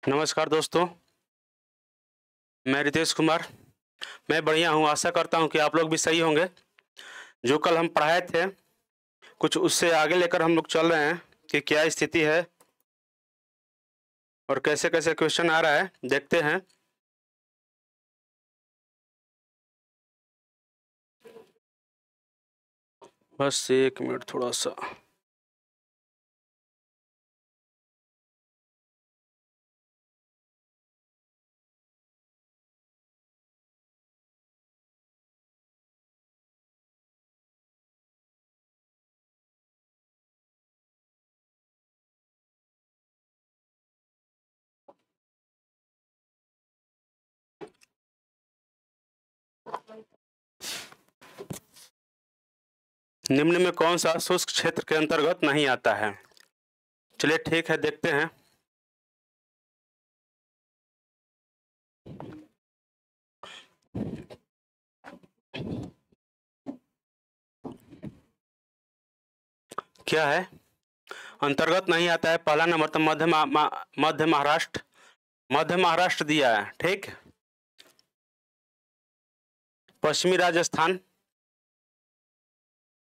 नमस्कार दोस्तों, मैं रितेश कुमार। मैं बढ़िया हूँ, आशा करता हूँ कि आप लोग भी सही होंगे। जो कल हम पढ़ाए थे, कुछ उससे आगे लेकर हम लोग चल रहे हैं कि क्या स्थिति है और कैसे-कैसे क्वेश्चन आ रहा है, देखते हैं। बस 1 मिनट थोड़ा-सा। निम्न में कौन-सा शुष्क क्षेत्र के अंतर्गत नहीं आता है? चलिए ठीक है, देखते हैं। क्या है? अंतर्गत नहीं आता है, पहला नंबर तो मध्य महाराष्ट्र। मध्य महाराष्ट्र दिया है, ठीक? पश्चिमी राजस्थान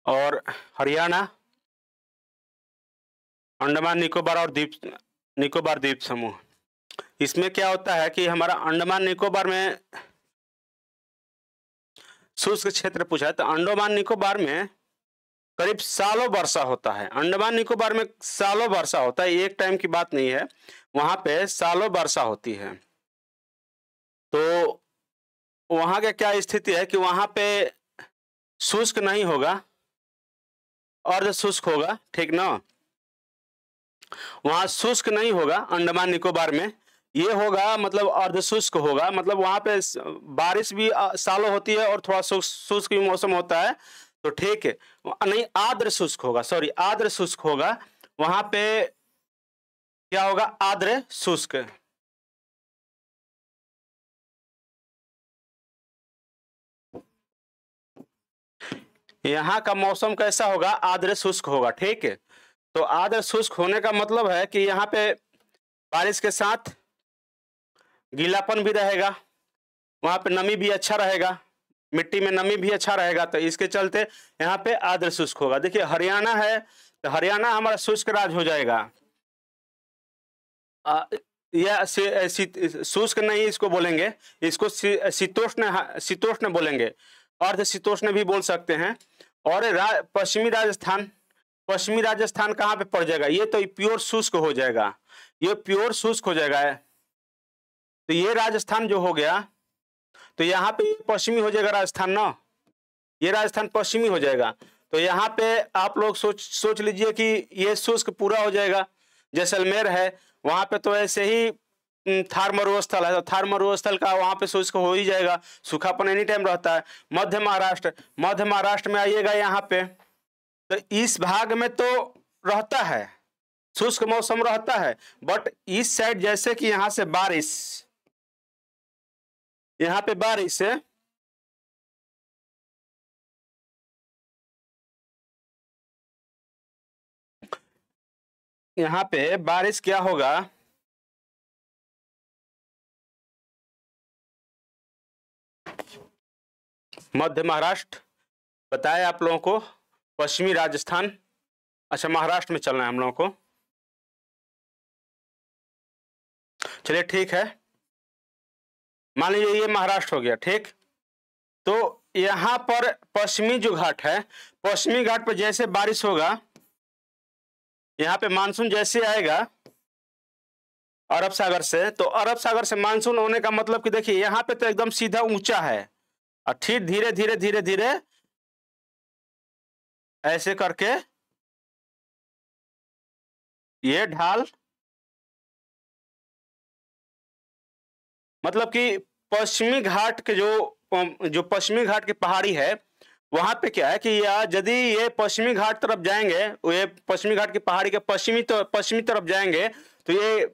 और हरियाणा, अंडमान निकोबार द्वीप समूह। इसमें क्या होता है कि हमारा अंडमान निकोबार में शुष्क क्षेत्र पूछा है, तो अंडमान निकोबार में करीब सालों वर्षा होता है। अंडमान निकोबार में सालों वर्षा होता है, एक टाइम की बात नहीं है, वहां पे सालों वर्षा होती है। तो वहां का क्या स्थिति है कि वहां पे शुष्क नहीं होगा, अर्ध शुष्क होगा, ठीक ना? वहां शुष्क नहीं होगा अंडमान निकोबार में, ये होगा मतलब अर्ध शुष्क होगा, मतलब वहां पे बारिश भी सालों होती है और थोड़ा शुष्क भी मौसम होता है, तो ठीक है। नहीं, आर्द्र शुष्क होगा, सॉरी, आर्द्र शुष्क होगा। वहां पे क्या होगा? आर्द्र शुष्क। यहाँ का मौसम कैसा होगा? आर्द्र शुष्क होगा, ठीक है। तो आर्द्र शुष्क होने का मतलब है कि यहाँ पे बारिश के साथ गीलापन भी रहेगा, वहां पे नमी भी अच्छा रहेगा, मिट्टी में नमी भी अच्छा रहेगा, तो इसके चलते यहाँ पे आर्द्र शुष्क होगा। देखिए हरियाणा है, तो हरियाणा हमारा शुष्क राज्य हो जाएगा। यह शुष्क नहीं इसको बोलेंगे, इसको शीतोष्ण बोलेंगे, अर्ध शीतोष्ण भी बोल सकते हैं। और पश्चिमी राजस्थान कहाँ पे पड़ जाएगा? ये तो प्योर शुष्क हो जाएगा, ये प्योर शुष्क हो जाएगा। तो ये राजस्थान जो हो गया, तो यहाँ पे पश्चिमी हो जाएगा राजस्थान ना, ये राजस्थान पश्चिमी हो जाएगा। तो यहाँ पे आप लोग सोच लीजिए कि ये शुष्क पूरा हो जाएगा। जैसलमेर है, वहां पे तो ऐसे ही थार मरुस्थल है, तो थार मरुस्थल का वहां पे शुष्क हो ही जाएगा, सूखापन एनी टाइम रहता है। मध्य महाराष्ट्र में आइएगा, यहाँ पे तो इस भाग में तो रहता है, शुष्क मौसम रहता है, बट इस साइड जैसे कि यहाँ से बारिश, यहाँ पे बारिश है, यहाँ पे बारिश क्या होगा? मध्य महाराष्ट्र बताए आप लोगों को, पश्चिमी राजस्थान, अच्छा महाराष्ट्र में चलना है हम लोगों को। चलिए ठीक है, मान लीजिए ये महाराष्ट्र हो गया, ठीक। तो यहां पर पश्चिमी जो घाट है, पश्चिमी घाट पर जैसे बारिश होगा, यहाँ पे मानसून जैसे आएगा अरब सागर से, तो अरब सागर से मानसून होने का मतलब कि देखिए यहाँ पे तो एकदम सीधा ऊंचा है, और ठीक धीरे धीरे धीरे धीरे ऐसे करके ये ढाल, मतलब कि पश्चिमी घाट के जो पश्चिमी घाट की पहाड़ी है, वहां पे क्या है कि यदि ये पश्चिमी घाट तरफ जाएंगे, ये पश्चिमी घाट की पहाड़ी के पश्चिमी तरफ जाएंगे, तो ये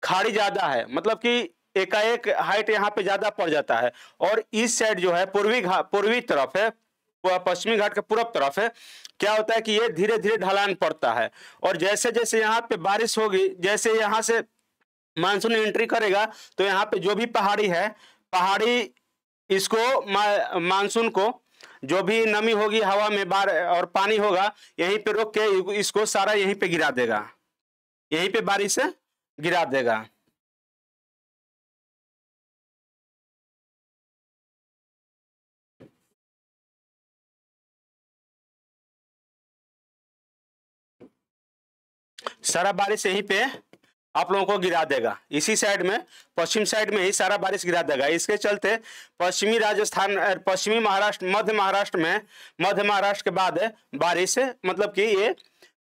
खाड़ी ज्यादा है, मतलब कि एकाएक हाइट यहाँ पे ज्यादा पड़ जाता है। और इस साइड जो है पूर्वी तरफ है, पश्चिमी घाट के पूर्व तरफ है, क्या होता है कि ये धीरे धीरे ढलान पड़ता है। और जैसे जैसे यहाँ पे बारिश होगी, जैसे यहाँ से मानसून एंट्री करेगा तो यहाँ पे जो भी पहाड़ी है, पहाड़ी इसको मानसून को जो भी नमी होगी हवा में और पानी होगा यहीं पे रोक के इसको सारा यहीं पे गिरा देगा, यहीं पे बारिश गिरा देगा। सारा बारिश यहीं पे आप लोगों को गिरा देगा, इसी साइड में पश्चिम साइड में ही सारा बारिश गिरा देगा। इसके चलते पश्चिमी राजस्थान, पश्चिमी महाराष्ट्र, मध्य महाराष्ट्र में, मध्य महाराष्ट्र के बाद बारिश मतलब कि ये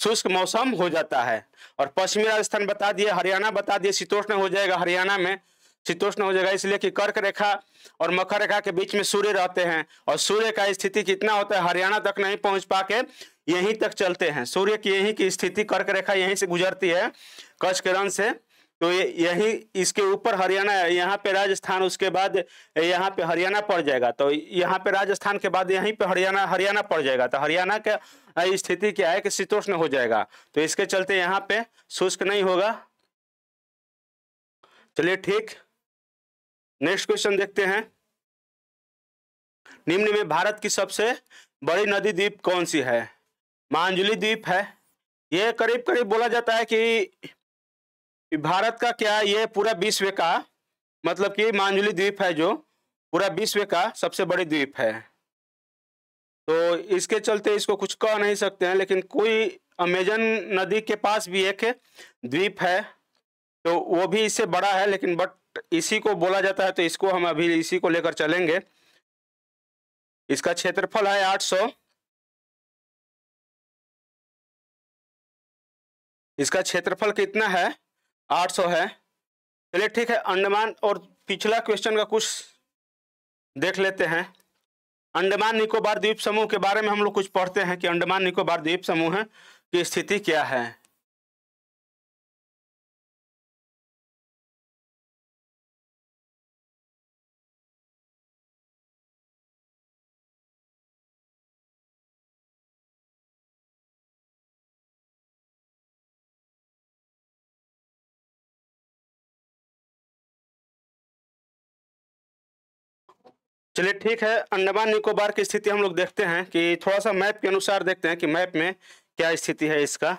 शुष्क मौसम हो जाता है। और पश्चिमी राजस्थान बता दिए, हरियाणा बता दिए शीतोष्ण हो जाएगा, हरियाणा में शीतोष्ण हो जाएगा, इसलिए कि कर्क रेखा और मकर रेखा के बीच में सूर्य रहते हैं और सूर्य का स्थिति कितना होता है, हरियाणा तक नहीं पहुंच पाके यहीं तक चलते हैं। सूर्य की यहीं की स्थिति, कर्क रेखा यहीं से गुजरती है कच्छ के रण से, तो यही इसके ऊपर हरियाणा, यहाँ पे राजस्थान, उसके बाद यहाँ पे हरियाणा पड़ जाएगा। तो यहाँ पे राजस्थान के बाद यहीं पे हरियाणा पड़ जाएगा। तो हरियाणा का स्थिति क्या है कि शीतोष्ण हो जाएगा, तो इसके चलते यहाँ पे शुष्क नहीं होगा। चलिए ठीक, नेक्स्ट क्वेश्चन देखते हैं। निम्न में भारत की सबसे बड़ी नदी द्वीप कौन सी है? मांजुली द्वीप है। ये करीब करीब बोला जाता है कि भारत का क्या, ये पूरा विश्व का, मतलब कि मांजुली द्वीप है जो पूरा विश्व का सबसे बड़ी द्वीप है। तो इसके चलते इसको कुछ कह नहीं सकते हैं, लेकिन कोई अमेजन नदी के पास भी एक द्वीप है, तो वो भी इससे बड़ा है, लेकिन बट इसी को बोला जाता है, तो इसको हम अभी इसी को लेकर चलेंगे। इसका क्षेत्रफल है 800, इसका क्षेत्रफल कितना है? 800 है। चलिए ठीक है, अंडमान और पिछला क्वेश्चन का कुछ देख लेते हैं। अंडमान निकोबार द्वीप समूह के बारे में हम लोग कुछ पढ़ते हैं कि अंडमान निकोबार द्वीप समूह की स्थिति क्या है। चलिए ठीक है, अंडमान निकोबार की स्थिति हम लोग देखते हैं कि थोड़ा सा मैप के अनुसार देखते हैं कि मैप में क्या स्थिति है इसका।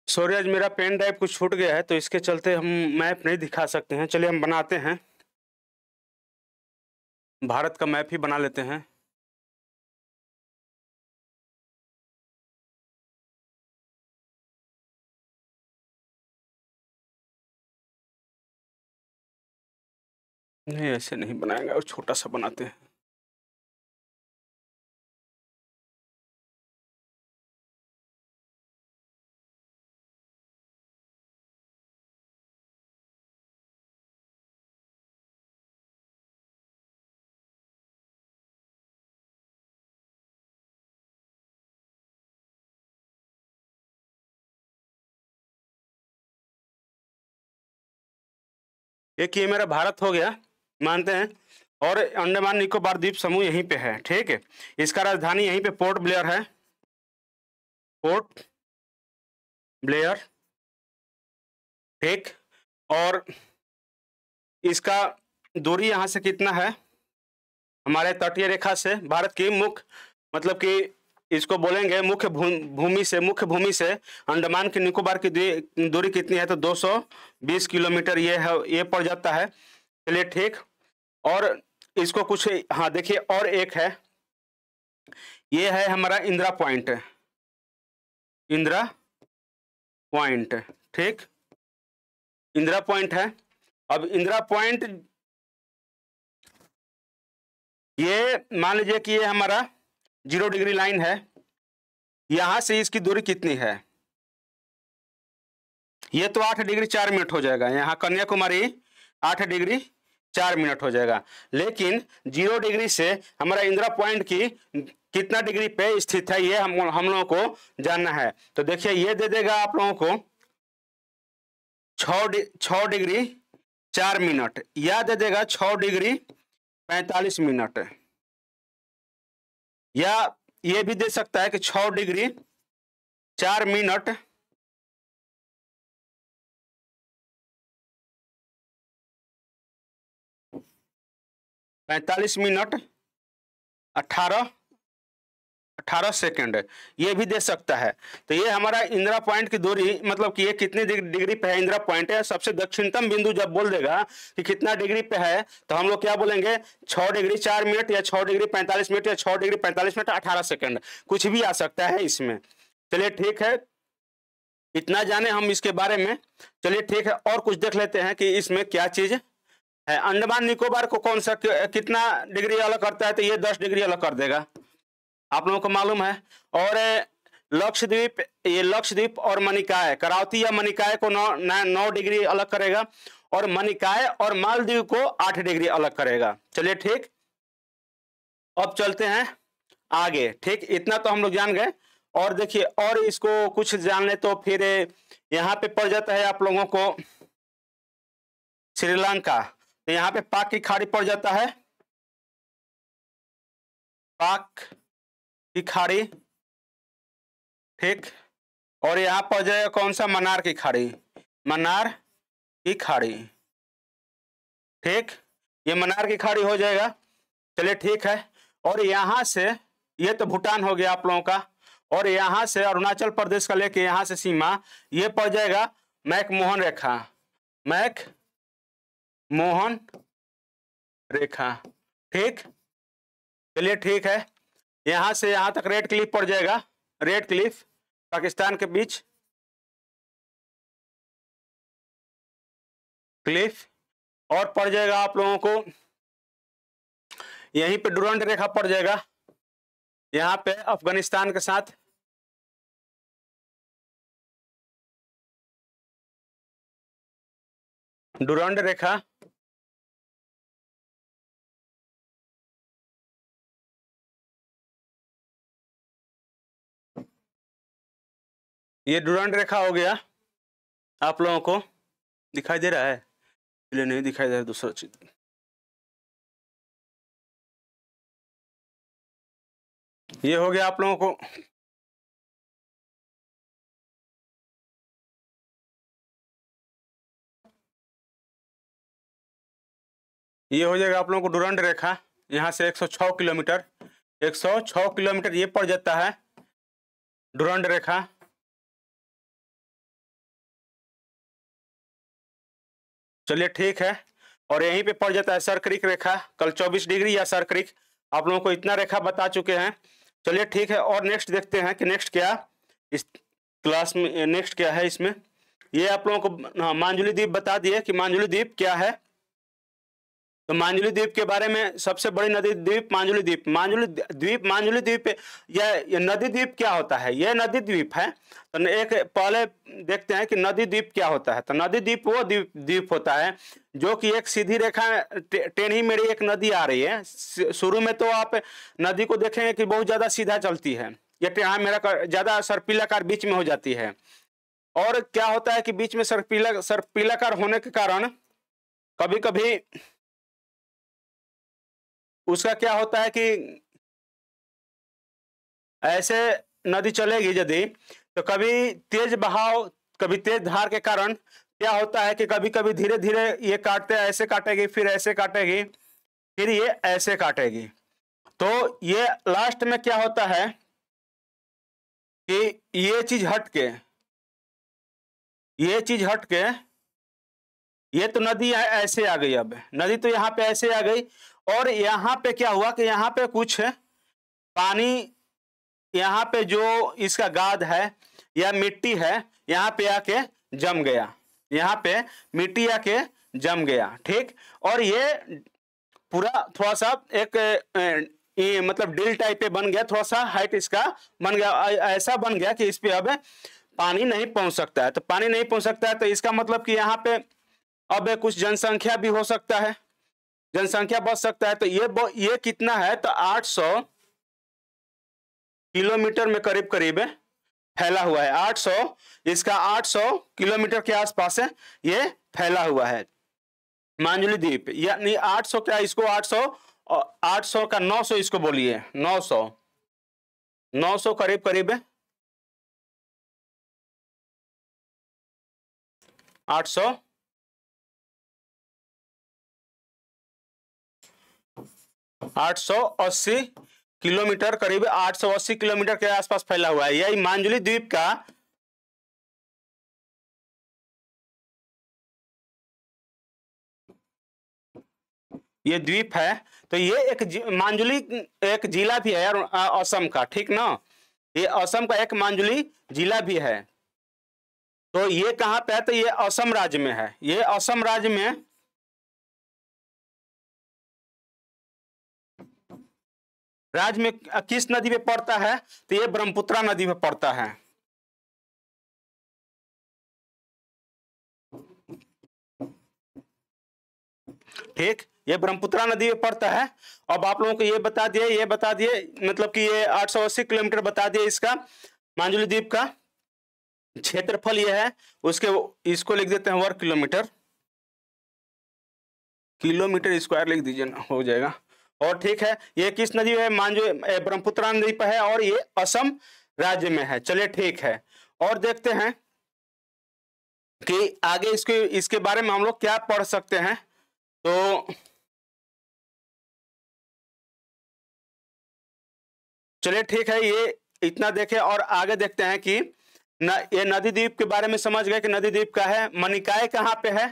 सॉरी, आज मेरा पेन ड्राइव कुछ छूट गया है, तो इसके चलते हम मैप नहीं दिखा सकते हैं। चलिए हम बनाते हैं, भारत का मैप ही बना लेते हैं। नहीं, ऐसे नहीं बनाएगा, और छोटा सा बनाते हैं। एक ये मेरा भारत हो गया, मानते हैं, और अंडमान निकोबार द्वीप समूह यहीं पे है, ठीक है। इसका राजधानी यहीं पे पोर्ट ब्लेयर है, पोर्ट ब्लेयर, ठीक। और इसका दूरी यहाँ से कितना है? हमारे तटीय रेखा से भारत की मुख्य, मतलब कि इसको बोलेंगे मुख्य भूमि से अंडमान के निकोबार की दूरी कितनी है? तो 220 किलोमीटर ये है, ये पड़ जाता है। चलिए ठीक, और इसको कुछ, हाँ देखिए, और एक है, ये है हमारा इंदिरा पॉइंट, इंदिरा पॉइंट, ठीक, इंदिरा पॉइंट है। अब इंदिरा पॉइंट, ये मान लीजिए कि ये हमारा 0 डिग्री लाइन है, यहां से इसकी दूरी कितनी है? ये तो 8 डिग्री 4 मिनट हो जाएगा। यहाँ कन्याकुमारी 8 डिग्री 4 मिनट हो जाएगा। लेकिन 0 डिग्री से हमारा इंदिरा पॉइंट की कितना डिग्री पे स्थित है ये हम लोगों को जानना है। तो देखिए ये दे देगा आप लोगों को 6 डिग्री 4 मिनट, या दे देगा 6 डिग्री 45 मिनट, या ये भी दे सकता है कि 6 डिग्री 4 मिनट 45 मिनट 18 सेकंड, ये भी दे सकता है। तो ये हमारा इंदिरा पॉइंट की दूरी, मतलब कि ये कितनी डिग्री पे है इंदिरा पॉइंट है। सबसे दक्षिणतम बिंदु जब बोल देगा कि कितना डिग्री पे है, तो हम लोग क्या बोलेंगे 6 डिग्री 4 मिनट, या 6 डिग्री 45 मिनट, या 6 डिग्री 45 मिनट 18 सेकंड, कुछ भी आ सकता है इसमें। चलिए ठीक है, इतना जाने हम इसके बारे में। चलिए ठीक है, और कुछ देख लेते हैं कि इसमें क्या चीज है। अंडमान निकोबार को कौन सा कितना डिग्री अलग करता है, तो ये 10 डिग्री अलग कर देगा, आप लोगों को मालूम है। और लक्षद्वीप, ये लक्षद्वीप और मनिकाय, करावती या मनिकाय को 9 डिग्री अलग करेगा, और मनिकाय और मालदीव को 8 डिग्री अलग करेगा। चलिए ठीक, अब चलते हैं आगे। ठीक, इतना तो हम लोग जान गए। और देखिए, और इसको कुछ जान ले तो फिर यहाँ पे पड़ जाता है आप लोगों को श्रीलंका। तो यहाँ पे पाक की खाड़ी पड़ जाता है, पाक की खाड़ी। ठीक, और यहाँ पर जाएगा कौन सा, मन्नार की खाड़ी, मन्नार की खाड़ी। ठीक, ये मन्नार की खाड़ी हो जाएगा। चलिए ठीक है, और यहाँ से ये तो भूटान हो गया आप लोगों का, और यहाँ से अरुणाचल प्रदेश का लेके यहाँ से सीमा ये पड़ जाएगा मैकमोहन रेखा, मैकमोहन रेखा। ठीक, चलिए ठीक है, यहाँ से यहाँ तक रेड क्लिफ पड़ जाएगा, रेड क्लिफ पाकिस्तान के बीच क्लिफ। और पड़ जाएगा आप लोगों को यहीं पे डुरंड रेखा पड़ जाएगा, यहाँ पे अफगानिस्तान के साथ। डुरंड रेखा, ये डुरंड रेखा हो गया। आप लोगों को दिखाई दे रहा है, इसलिए नहीं दिखाई दे रहा, दूसरा चीज। ये हो गया आप लोगों को ये हो जाएगा आप लोगों को डुरंड रेखा। यहाँ से 106 किलोमीटर, 106 किलोमीटर ये पड़ जाता है डुरंड रेखा। चलिए ठीक है, और यहीं पे पड़ जाता है सरक्रिक रेखा, कल 24 डिग्री या सरक्रिक। आप लोगों को इतना रेखा बता चुके हैं। चलिए ठीक है, और नेक्स्ट देखते हैं कि नेक्स्ट क्या इस क्लास में, नेक्स्ट क्या है इसमें। ये आप लोगों को हाँ, मांजुली द्वीप बता दिए कि मांजुली द्वीप क्या है। तो मांजुली द्वीप के बारे में, सबसे बड़ी नदी द्वीप मांजुली द्वीप, मांजुली द्वीप यह नदी द्वीप क्या होता है, यह नदी द्वीप है। तो एक पहले देखते हैं कि नदी द्वीप क्या होता है। तो नदी द्वीप वो द्वीप होता है जो कि एक सीधी रेखा टेढ़ी मेढ़ी एक नदी आ रही है। शुरू में तो आप नदी को देखेंगे कि बहुत ज्यादा सीधा चलती है, ये टेढ़ा मेढ़ा ज्यादा सर्पिलाकार बीच में हो जाती है। और क्या होता है कि बीच में सर्पिलाकार होने के कारण कभी कभी उसका क्या होता है कि ऐसे नदी चलेगी यदि, तो कभी तेज बहाव कभी तेज धार के कारण क्या होता है कि कभी कभी धीरे धीरे ये काटते ऐसे काटेगी, फिर ऐसे काटेगी, फिर ये ऐसे काटेगी। तो ये लास्ट में क्या होता है कि ये चीज हट के ये तो नदी ऐसे आ गई। अब नदी तो यहाँ पे ऐसे आ गई, और यहाँ पे क्या हुआ कि यहाँ पे कुछ पानी, यहाँ पे जो इसका गाद है या मिट्टी है यहाँ पे आके जम गया, यहाँ पे मिट्टी आके जम गया। ठीक, और ये पूरा थोड़ा सा एक ये मतलब डिल टाइप पे बन गया, थोड़ा सा हाइट इसका बन गया, ऐसा बन गया कि इस पे अब पानी नहीं पहुंच सकता है। तो पानी नहीं पहुंच सकता है तो इसका मतलब कि यहाँ पे अब कुछ जनसंख्या भी हो सकता है, जनसंख्या बच सकता है। तो ये कितना है, तो 800 किलोमीटर में करीब करीब फैला हुआ है। 800, इसका 800 किलोमीटर के आसपास है ये फैला हुआ है मांजुली द्वीप। यानी 800 क्या, इसको 800 और 800 का 900 इसको बोलिए, 900 करीब करीब 800 880 किलोमीटर, करीब 880 किलोमीटर के आसपास फैला हुआ है। यही मांजुली द्वीप का ये द्वीप है। तो ये एक मांजुली एक जिला भी है यार असम का, ठीक ना। ये असम का एक मांजुली जिला भी है। तो ये कहां पे है, तो ये असम राज्य में है। ये असम राज्य में किस नदी पे पड़ता है, तो ये ब्रह्मपुत्रा नदी पे पड़ता है। ठीक, ये ब्रह्मपुत्रा नदी में पड़ता है। अब आप लोगों को ये बता दिए मतलब कि ये 880 किलोमीटर बता दिए इसका मांजुली द्वीप का क्षेत्रफल ये है। उसके इसको लिख देते हैं वर्ग किलोमीटर, किलोमीटर स्क्वायर लिख दीजिए ना, हो जाएगा। और ठीक है, ये किस नदी है, ब्रह्मपुत्रा नदी पर है और ये असम राज्य में है। चलिए ठीक है, और देखते हैं कि आगे इसके बारे में हम लोग क्या पढ़ सकते हैं। तो चलिए ठीक है, ये इतना देखें और आगे देखते हैं कि ये नदी द्वीप के बारे में समझ गए कि नदी द्वीप का है। मनिकाय कहां पे है,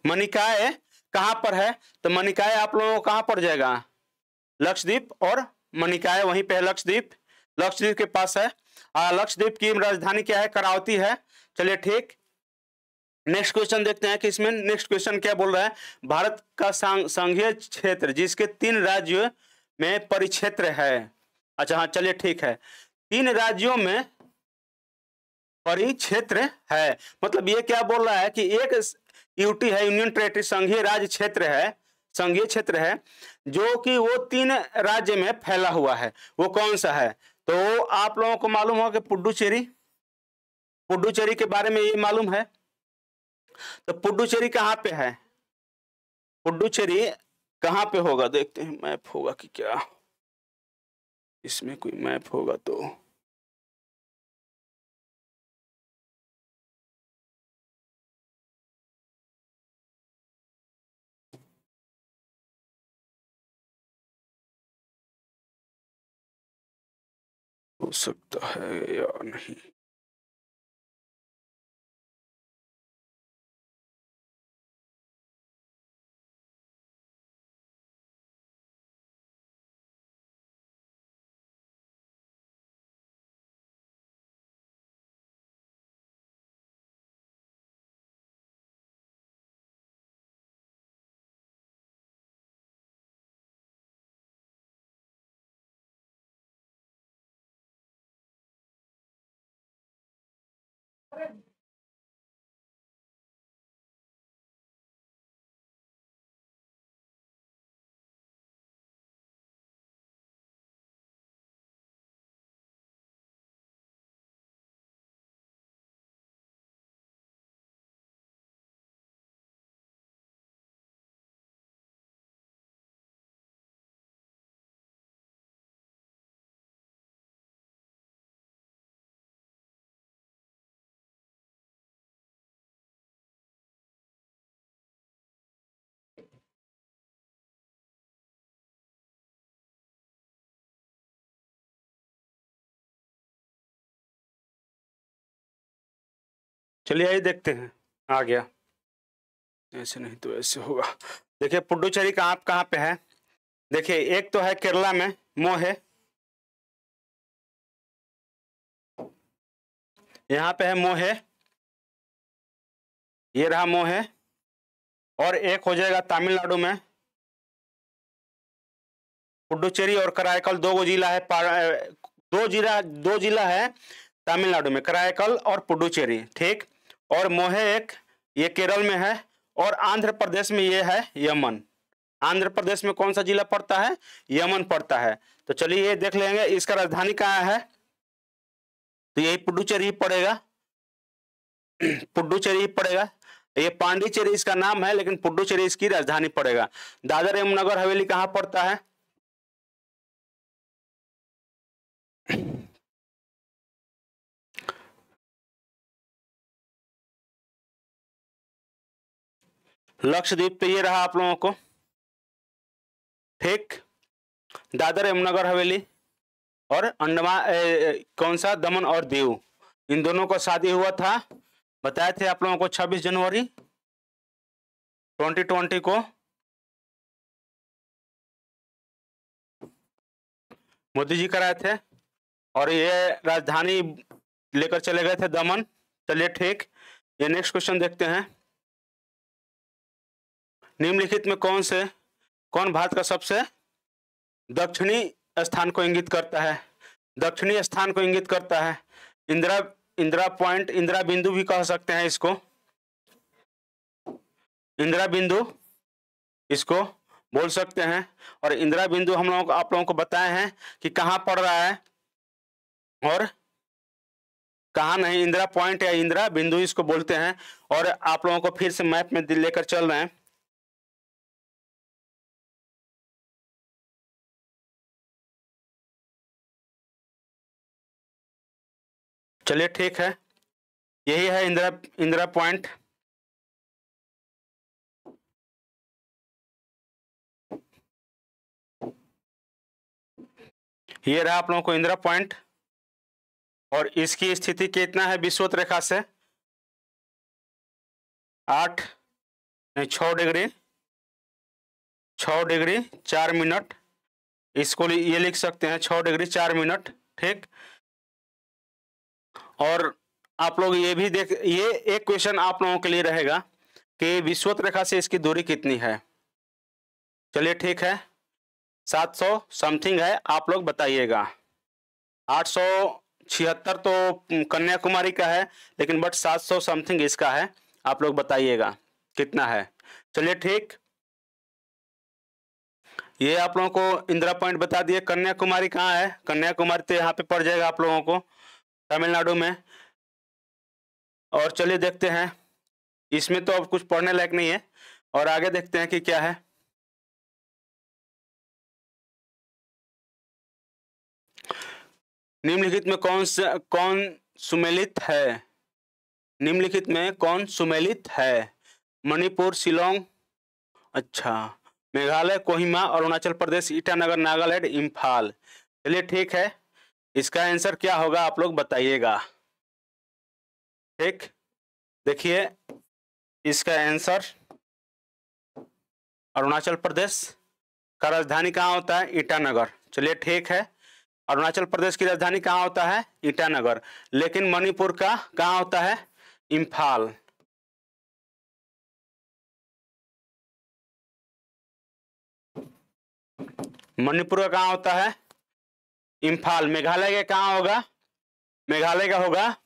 मनिकाय कहां पर है, तो मनिकाय आप लोगों को कहां पड़ जाएगा, लक्षद्वीप, और मनिकाय वहीं पे है, लक्षद्वीप के पास है। लक्षद्वीप की राजधानी क्या है, करावती है। चलिए ठीक, नेक्स्ट क्वेश्चन देखते हैं कि इसमें नेक्स्ट क्वेश्चन क्या बोल रहा है। भारत का संघीय क्षेत्र जिसके 3 राज्यों में परिक्षेत्र है। अच्छा हाँ, चलिए ठीक है, 3 राज्यों में परिक्षेत्र है, मतलब ये क्या बोल रहा है कि एक यूटी है, यूनियन टेरिटरी, संघीय राज्य क्षेत्र है, संघीय क्षेत्र है जो कि वो 3 राज्य में फैला हुआ है। वो कौन सा है, तो आप लोगों को मालूम होगा कि पुडुचेरी के बारे में ये मालूम है। तो पुडुचेरी कहां पे है, पुडुचेरी कहां पे होगा, देखते हैं मैप होगा कि क्या, इसमें कोई मैप होगा तो। हो सकता है या नहीं, चलिए यही देखते हैं। आ गया, ऐसे नहीं तो ऐसे होगा। देखिए पुडुचेरी कहाँ पे है, देखिए एक तो है केरला में मोहे, यहाँ पे है मोहे, ये रहा मोहे, और एक हो जाएगा तमिलनाडु में पुडुचेरी और कराईकल, 2 जिला है, दो जिला है तमिलनाडु में, कराईकल और पुडुचेरी, ठीक। और मोहे एक ये केरल में है, और आंध्र प्रदेश में ये है यमन। आंध्र प्रदेश में कौन सा जिला पड़ता है? यमन पड़ता है। तो चलिए ये देख लेंगे, इसका राजधानी कहाँ है? तो यही पुडुचेरी पड़ेगा, पुडुचेरी पड़ेगा। ये पांडिचेरी इसका नाम है, लेकिन पुडुचेरी इसकी राजधानी पड़ेगा। दादर एवं नगर हवेली कहाँ पड़ता है? लक्षद्वीप पे ये रहा आप लोगों को, ठीक। दादर एवं नगर हवेली और अंडमान कौन सा, दमन और दीव, इन दोनों का शादी हुआ था, बताए थे आप लोगों को 26 जनवरी 2020 को मोदी जी कराए थे, और ये राजधानी लेकर चले गए थे दमन। चलिए ठीक, ये नेक्स्ट क्वेश्चन देखते हैं। निम्नलिखित में कौन भारत का सबसे दक्षिणी स्थान को इंगित करता है? दक्षिणी स्थान को इंगित करता है। इंदिरा पॉइंट, इंदिरा बिंदु भी कह सकते हैं इसको, इंदिरा बिंदु इसको बोल सकते हैं। और इंदिरा बिंदु हम लोगों को, आप लोगों को बताए हैं कि कहाँ पड़ रहा है और कहाँ नहीं। इंदिरा पॉइंट या इंदिरा बिंदु इसको बोलते हैं। और आप लोगों को फिर से मैप में लेकर चल रहे हैं। चलिए ठीक है, यही है इंदिरा पॉइंट। ये रहा आप लोगों को इंदिरा पॉइंट, और इसकी स्थिति कितना है विषुवत रेखा से? 6 डिग्री 4 मिनट, इसको ये लिख सकते हैं 6 डिग्री 4 मिनट, ठीक। और आप लोग ये भी ये एक क्वेश्चन आप लोगों के लिए रहेगा कि विषुवत रेखा से इसकी दूरी कितनी है। चलिए ठीक है, 700 समथिंग है, आप लोग बताइएगा। 876 तो कन्याकुमारी का है, लेकिन बट 700 समथिंग इसका है, आप लोग बताइएगा कितना है। चलिए ठीक, ये आप लोगों को इंदिरा पॉइंट बता दिए। कन्याकुमारी कहाँ है? कन्याकुमारी तो यहाँ पे पड़ जाएगा आप लोगों को, तमिलनाडु में। और चलिए देखते हैं, इसमें तो अब कुछ पढ़ने लायक नहीं है, और आगे देखते हैं कि क्या है। निम्नलिखित में कौन सुमेलित है? निम्नलिखित में कौन सुमेलित है? मणिपुर, शिलोंग, अच्छा, मेघालय, कोहिमा, अरुणाचल प्रदेश, ईटानगर, नागालैंड, इम्फाल। चलिए ठीक है, इसका आंसर क्या होगा आप लोग बताइएगा, ठीक। देखिए इसका आंसर अरुणाचल प्रदेश का राजधानी कहाँ होता है? ईटानगर। चलिए ठीक है, अरुणाचल प्रदेश की राजधानी कहाँ होता है? ईटानगर। लेकिन मणिपुर का कहाँ होता है? इम्फाल। मणिपुर का कहाँ होता है? इम्फाल। मेघालय का कहाँ होगा? मेघालय का होगा,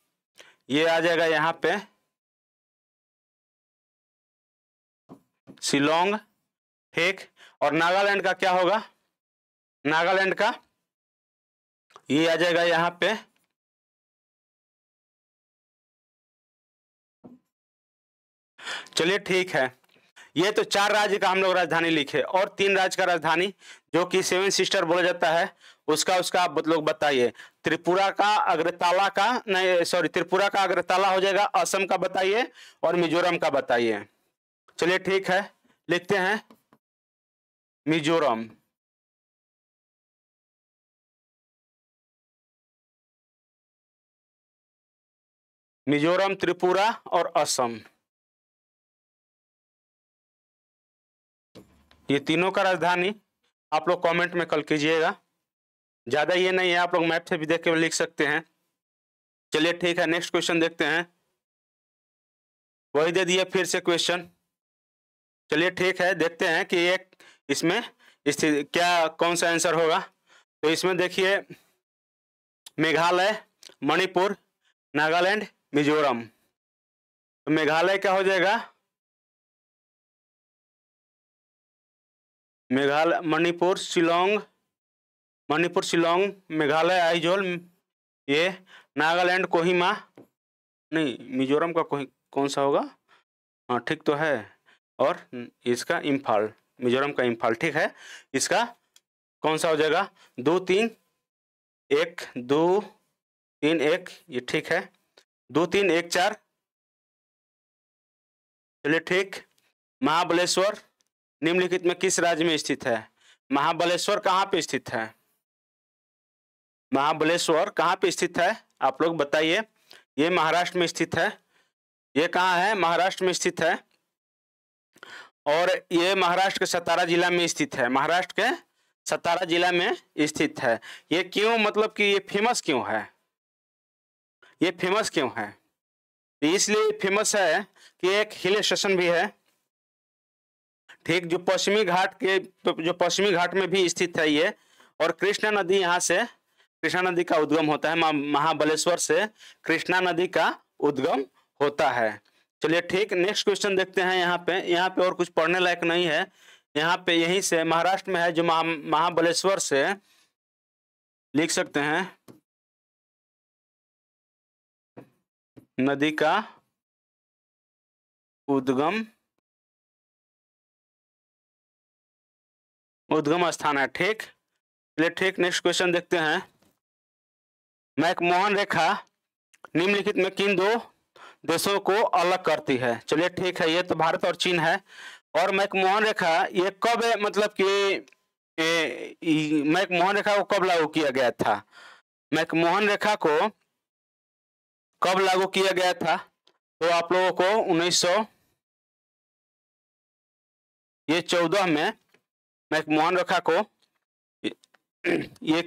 ये आ जाएगा यहाँ पे शिलोंग, ठीक। और नागालैंड का क्या होगा? नागालैंड का ये आ जाएगा यहाँ पे चलिए ठीक है, ये तो 4 राज्य का हम लोग राजधानी लिखे, और 3 राज्य का राजधानी जो कि 7 सिस्टर बोला जाता है, उसका आप लोग बताइए। त्रिपुरा का अग्रताला का, नहीं सॉरी, त्रिपुरा का अग्रताला हो जाएगा। असम का बताइए, और मिजोरम का बताइए। चलिए ठीक है, लिखते हैं मिजोरम। मिजोरम, त्रिपुरा और असम, ये तीनों का राजधानी आप लोग कमेंट में कल कीजिएगा। ज्यादा ये नहीं है, आप लोग मैप से भी देख के लिख सकते हैं। चलिए ठीक है, नेक्स्ट क्वेश्चन देखते हैं। वही दे दिए फिर से क्वेश्चन। चलिए ठीक है, देखते हैं कि एक इसमें क्या कौन सा आंसर होगा। तो इसमें देखिए, मेघालय, मणिपुर, नागालैंड, मिजोरम। तो मेघालय क्या हो जाएगा, मेघालय, मणिपुर, शिलोंग, मणिपुर, शिलोंग, मेघालय, आइजोल, ये नागालैंड, कोहिमा, नहीं मिजोरम का कोई कौन सा होगा, हाँ ठीक तो है, और इसका इम्फाल, मिजोरम का इम्फाल, ठीक है। इसका कौन सा हो जाएगा, 2 3 1 2 3 1, ये ठीक है, 2 3 1 4, चलिए ठीक। महाबलेश्वर निम्नलिखित में किस राज्य में स्थित है, महाबलेश्वर कहाँ पे स्थित है, महाबलेश्वर कहाँ पे स्थित है, आप लोग बताइए। ये महाराष्ट्र में स्थित है, ये कहाँ है, महाराष्ट्र में स्थित है, और ये महाराष्ट्र के सतारा जिला में स्थित है, महाराष्ट्र के सतारा जिला में स्थित है। ये क्यों, मतलब कि ये फेमस क्यों है, ये फेमस क्यों है, इसलिए फेमस है कि एक हिल स्टेशन भी है, ठीक, जो पश्चिमी घाट के, जो पश्चिमी घाट में भी स्थित है ये, और कृष्णा नदी यहाँ से, कृष्णा नदी का उद्गम होता है, महाबलेश्वर से कृष्णा नदी का उद्गम होता है। चलिए ठीक, नेक्स्ट क्वेश्चन देखते हैं। यहाँ पे और कुछ पढ़ने लायक नहीं है, यहाँ पे यहीं से महाराष्ट्र में है, जो महाबलेश्वर से लिख सकते हैं नदी का उद्गम स्थान है, ठीक। चलिए ठीक, नेक्स्ट क्वेश्चन देखते हैं। मैकमोहन रेखा निम्नलिखित में किन दो देशों को अलग करती है, चलिए ठीक है, ये तो भारत और चीन है। और मैकमोहन रेखा ये कब है, मतलब कि मैकमोहन रेखा को कब लागू किया गया था, मैकमोहन रेखा को कब लागू किया गया था, तो आप लोगों को 1914 में मैकमोहन रेखा को ये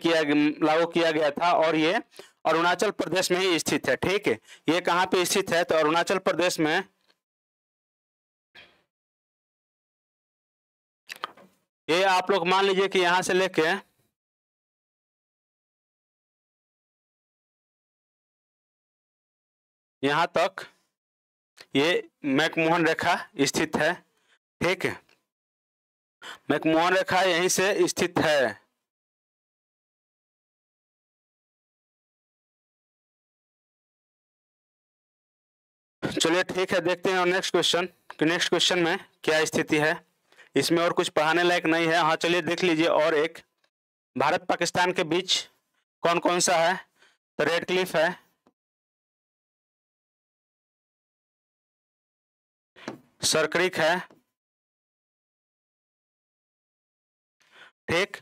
लागू किया गया था, और ये अरुणाचल प्रदेश में ही स्थित है, ठीक है। ये कहाँ पे स्थित है, तो अरुणाचल प्रदेश में, ये आप लोग मान लीजिए कि यहां से लेके यहां तक ये मैकमोहन रेखा स्थित है, ठीक है, मैकमोहन रेखा यहीं से स्थित है। चलिए ठीक है, देखते हैं नेक्स्ट क्वेश्चन कि नेक्स्ट क्वेश्चन में क्या स्थिति है। इसमें और कुछ पढ़ाने लायक नहीं है। हाँ चलिए देख लीजिए, और एक, भारत पाकिस्तान के बीच कौन कौन सा है, तो रेड क्लिफ है, सरक्रिक है, ठीक,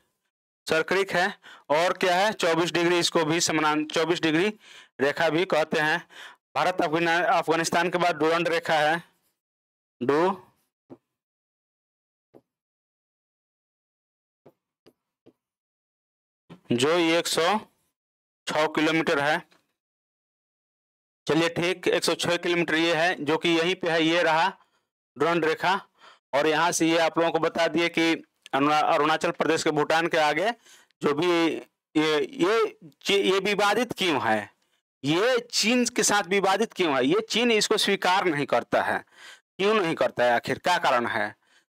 सरक्रिक है, और क्या है 24 डिग्री, इसको भी समान 24 डिग्री रेखा भी कहते हैं। भारत अफगानिस्तान के बाद डुरंड रेखा है, जो ये 106 किलोमीटर है। चलिए ठीक, 106 किलोमीटर ये है, जो कि यहीं पे है, ये रहा डुरंड रेखा। और यहाँ से ये आप लोगों को बता दिए कि अरुणाचल प्रदेश के भूटान के आगे जो भी ये विवादित क्यों है, ये चीन के साथ विवादित क्यों है, ये चीन इसको स्वीकार नहीं करता है, क्यों नहीं करता है, आखिर क्या कारण है,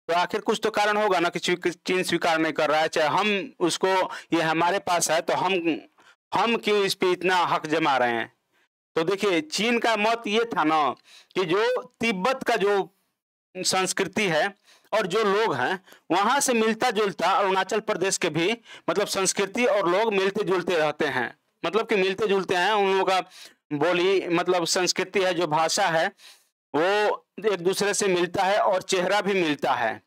तो आखिर कुछ तो कारण होगा ना कि चीन स्वीकार नहीं कर रहा है। चाहे हम उसको, ये हमारे पास है तो हम क्यों इस पे इतना हक जमा रहे हैं। तो देखिए, चीन का मत ये था ना कि जो तिब्बत का जो संस्कृति है और जो लोग हैं वहां से मिलता जुलता अरुणाचल प्रदेश के भी, मतलब संस्कृति और लोग मिलते जुलते रहते हैं, मतलब कि मिलते जुलते हैं, उन लोगों का बोली, मतलब संस्कृति है, जो भाषा है वो एक दूसरे से मिलता है और चेहरा भी मिलता है।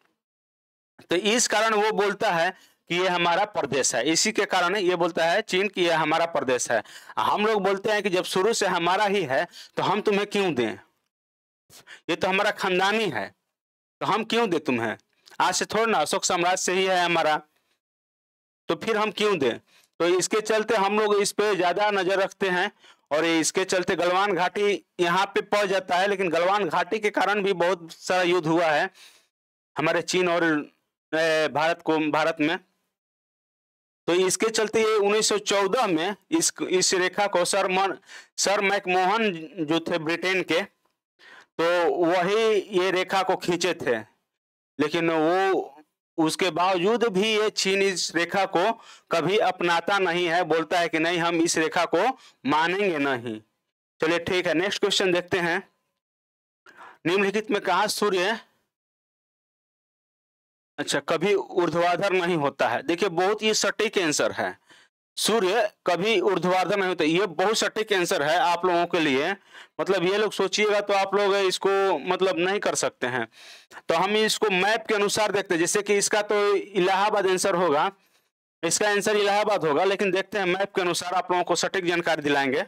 तो इस कारण वो बोलता है कि ये हमारा प्रदेश है, इसी के कारण ये बोलता है चीन कि ये हमारा प्रदेश है। हम लोग बोलते हैं कि जब शुरू से हमारा ही है तो हम तुम्हें क्यों दें, ये तो हमारा खानदानी है, तो हम क्यों दें तुम्हें, आज से थोड़ा ना, अशोक साम्राज्य से ही है हमारा, तो फिर हम क्यों दें। तो इसके चलते हम लोग इस पे ज्यादा नजर रखते हैं, और इसके चलते गलवान घाटी यहाँ पे पड़ जाता है। लेकिन गलवान घाटी के कारण भी बहुत सारा युद्ध हुआ है हमारे चीन और भारत में। तो इसके चलते ये 1914 में इस रेखा को सर मैकमोहन जो थे ब्रिटेन के, तो वही ये रेखा को खींचे थे, लेकिन वो उसके बावजूद भी ये चीन इस रेखा को कभी अपनाता नहीं है, बोलता है कि नहीं हम इस रेखा को मानेंगे नहीं। चलिए ठीक है, नेक्स्ट क्वेश्चन देखते हैं। निम्नलिखित में कहा सूर्य अच्छा कभी ऊर्ध्वाधर नहीं होता है। देखिए बहुत ही सटीक आंसर है, सूर्य कभी ऊर्ध्वाधर नहीं होता। ये बहुत सटीक आंसर है आप लोगों के लिए, मतलब ये लोग सोचिएगा तो आप लोग इसको मतलब नहीं कर सकते हैं। तो हम इसको मैप के अनुसार देखते हैं, जैसे कि इसका तो इलाहाबाद आंसर होगा, इसका आंसर इलाहाबाद होगा, लेकिन देखते हैं मैप के अनुसार आप लोगों को सटीक जानकारी दिलाएंगे।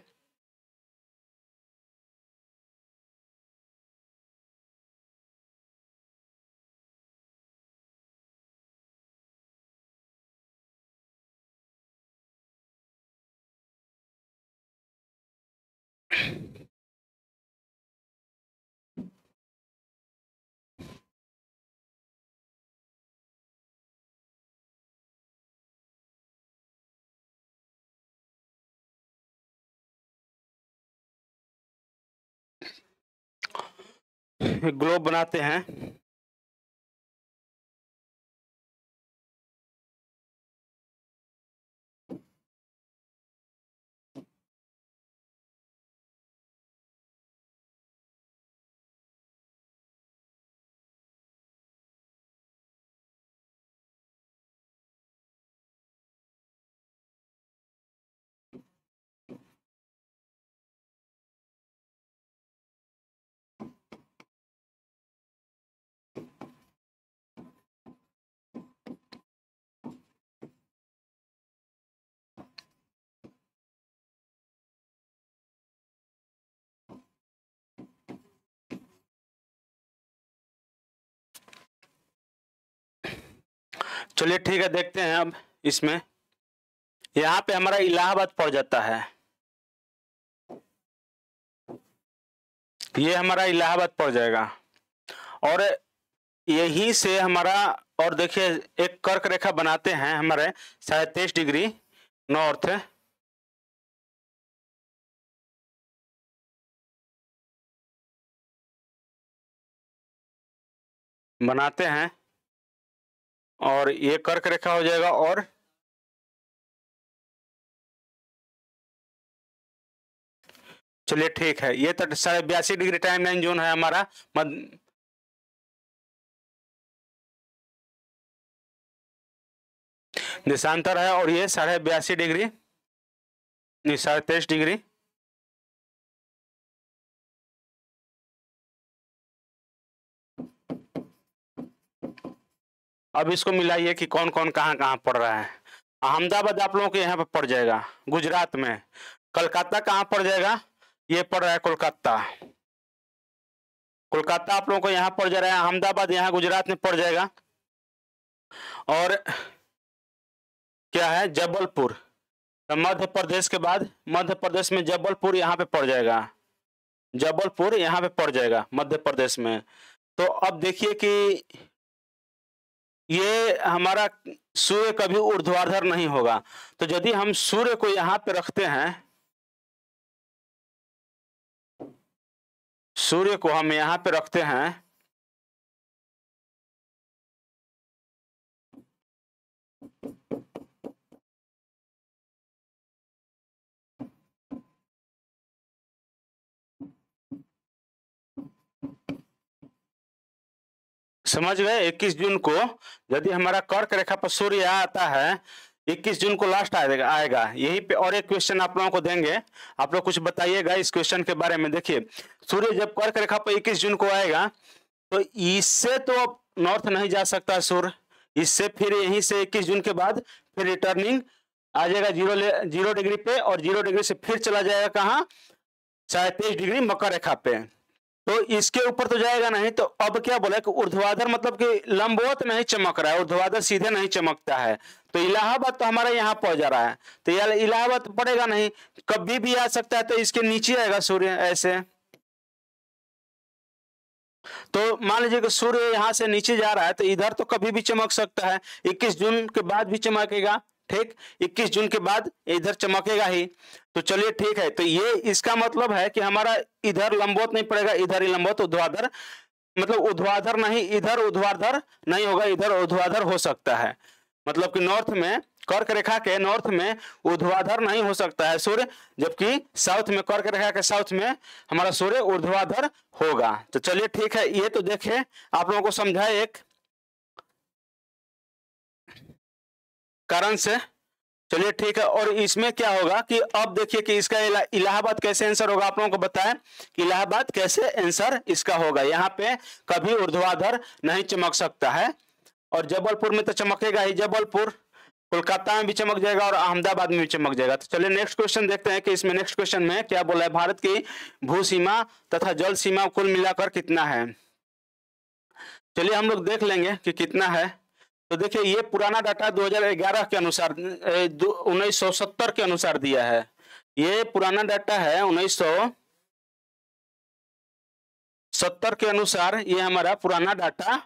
ग्लोब बनाते हैं। चलिए ठीक है, देखते हैं अब इसमें। यहाँ पे हमारा इलाहाबाद पड़ जाता है, ये हमारा इलाहाबाद पड़ जाएगा, और यहीं से हमारा, और देखिए एक कर्क रेखा बनाते हैं हमारे 23.5 डिग्री नॉर्थ, बनाते हैं, और ये कर्क रेखा हो जाएगा। और चलिए ठीक है, ये तो 82.5 डिग्री टाइम लाइन जोन है हमारा देशांतर है, और ये 82.5 डिग्री 23.5 डिग्री। अब इसको मिलाइए कि कौन कौन कहाँ कहाँ पड़ रहा है। अहमदाबाद आप लोगों के यहाँ पे पड़ जाएगा गुजरात में। कलकत्ता कहाँ पड़ जाएगा, ये पड़ रहा है कोलकाता, कोलकाता आप लोगों को यहाँ पड़ जा रहा है। अहमदाबाद यहाँ गुजरात में पड़ जाएगा। और क्या है, जबलपुर, मध्य प्रदेश के बाद मध्य प्रदेश में जबलपुर यहाँ पे पड़ जाएगा, जबलपुर यहाँ पे पड़ जाएगा मध्य प्रदेश में। तो अब देखिए कि ये हमारा सूर्य कभी ऊर्ध्वाधर नहीं होगा, तो यदि हम सूर्य को यहाँ पे रखते हैं, सूर्य को हम यहाँ पे रखते हैं, समझ गए। 21 जून को यदि हमारा कर्क रेखा पर सूर्य आता है, 21 जून को लास्ट आएगा यही पे। और एक क्वेश्चन आप लोगों को देंगे, आप लोग कुछ बताइएगा इस क्वेश्चन के बारे में। देखिए सूर्य जब कर्क रेखा पर 21 जून को आएगा, तो इससे तो नॉर्थ नहीं जा सकता सूर्य, इससे फिर यहीं से 21 जून के बाद फिर रिटर्निंग आ जाएगा 0 डिग्री पे, और 0 डिग्री से फिर चला जाएगा कहाँ, 23 डिग्री मकर रेखा पे। तो इसके ऊपर तो जाएगा नहीं। तो अब क्या बोला कि ऊर्ध्वाधर मतलब कि लंबवत नहीं चमक रहा है, ऊर्ध्वाधर सीधे नहीं चमकता है। तो इलाहाबाद तो हमारा यहाँ पहुंच जा रहा है, तो यार इलाहाबाद पड़ेगा नहीं, कभी भी आ सकता है। तो इसके नीचे आएगा सूर्य ऐसे। तो मान लीजिए कि सूर्य यहाँ से नीचे जा रहा है, तो इधर तो कभी भी चमक सकता है, 21 जून के बाद भी चमकेगा, ठीक, 21 जून के बाद इधर चमकेगा ही। तो चलिए ठीक है, तो ये इसका मतलब है कि हमारा इधर लंबवत नहीं पड़ेगा, इधर ही लंबवत, ऊर्ध्वाधर, मतलब ऊर्ध्वाधर नहीं, इधर ऊर्ध्वाधर नहीं होगा, इधर ऊर्ध्वाधर हो सकता है। मतलब कि नॉर्थ में, कर्क रेखा के नॉर्थ में ऊर्ध्वाधर नहीं हो सकता है सूर्य, जबकि साउथ में, कर्क रेखा के साउथ में हमारा सूर्य ऊर्ध्वाधर होगा। तो चलिए ठीक है, ये तो देखे आप लोगों को समझा एक कारण से। चलिए ठीक है, और इसमें क्या होगा कि अब देखिए कि इसका इलाहाबाद कैसे आंसर होगा। आप लोगों को बताएं कि इलाहाबाद कैसे आंसर इसका होगा। यहाँ पे कभी ऊर्ध्वाधर नहीं चमक सकता है, और जबलपुर में तो चमकेगा ही, जबलपुर, कोलकाता में भी चमक जाएगा और अहमदाबाद में भी चमक जाएगा। तो चलिए नेक्स्ट क्वेश्चन देखते हैं कि इसमें नेक्स्ट क्वेश्चन में क्या बोला है। भारत की भू सीमा तथा जल सीमा कुल मिलाकर कितना है। चलिए हम लोग देख लेंगे कि कितना है। तो देखिए ये पुराना डाटा 2011 के अनुसार, 1970 के अनुसार दिया है। ये पुराना डाटा है 1970 के अनुसार, ये हमारा पुराना डाटा,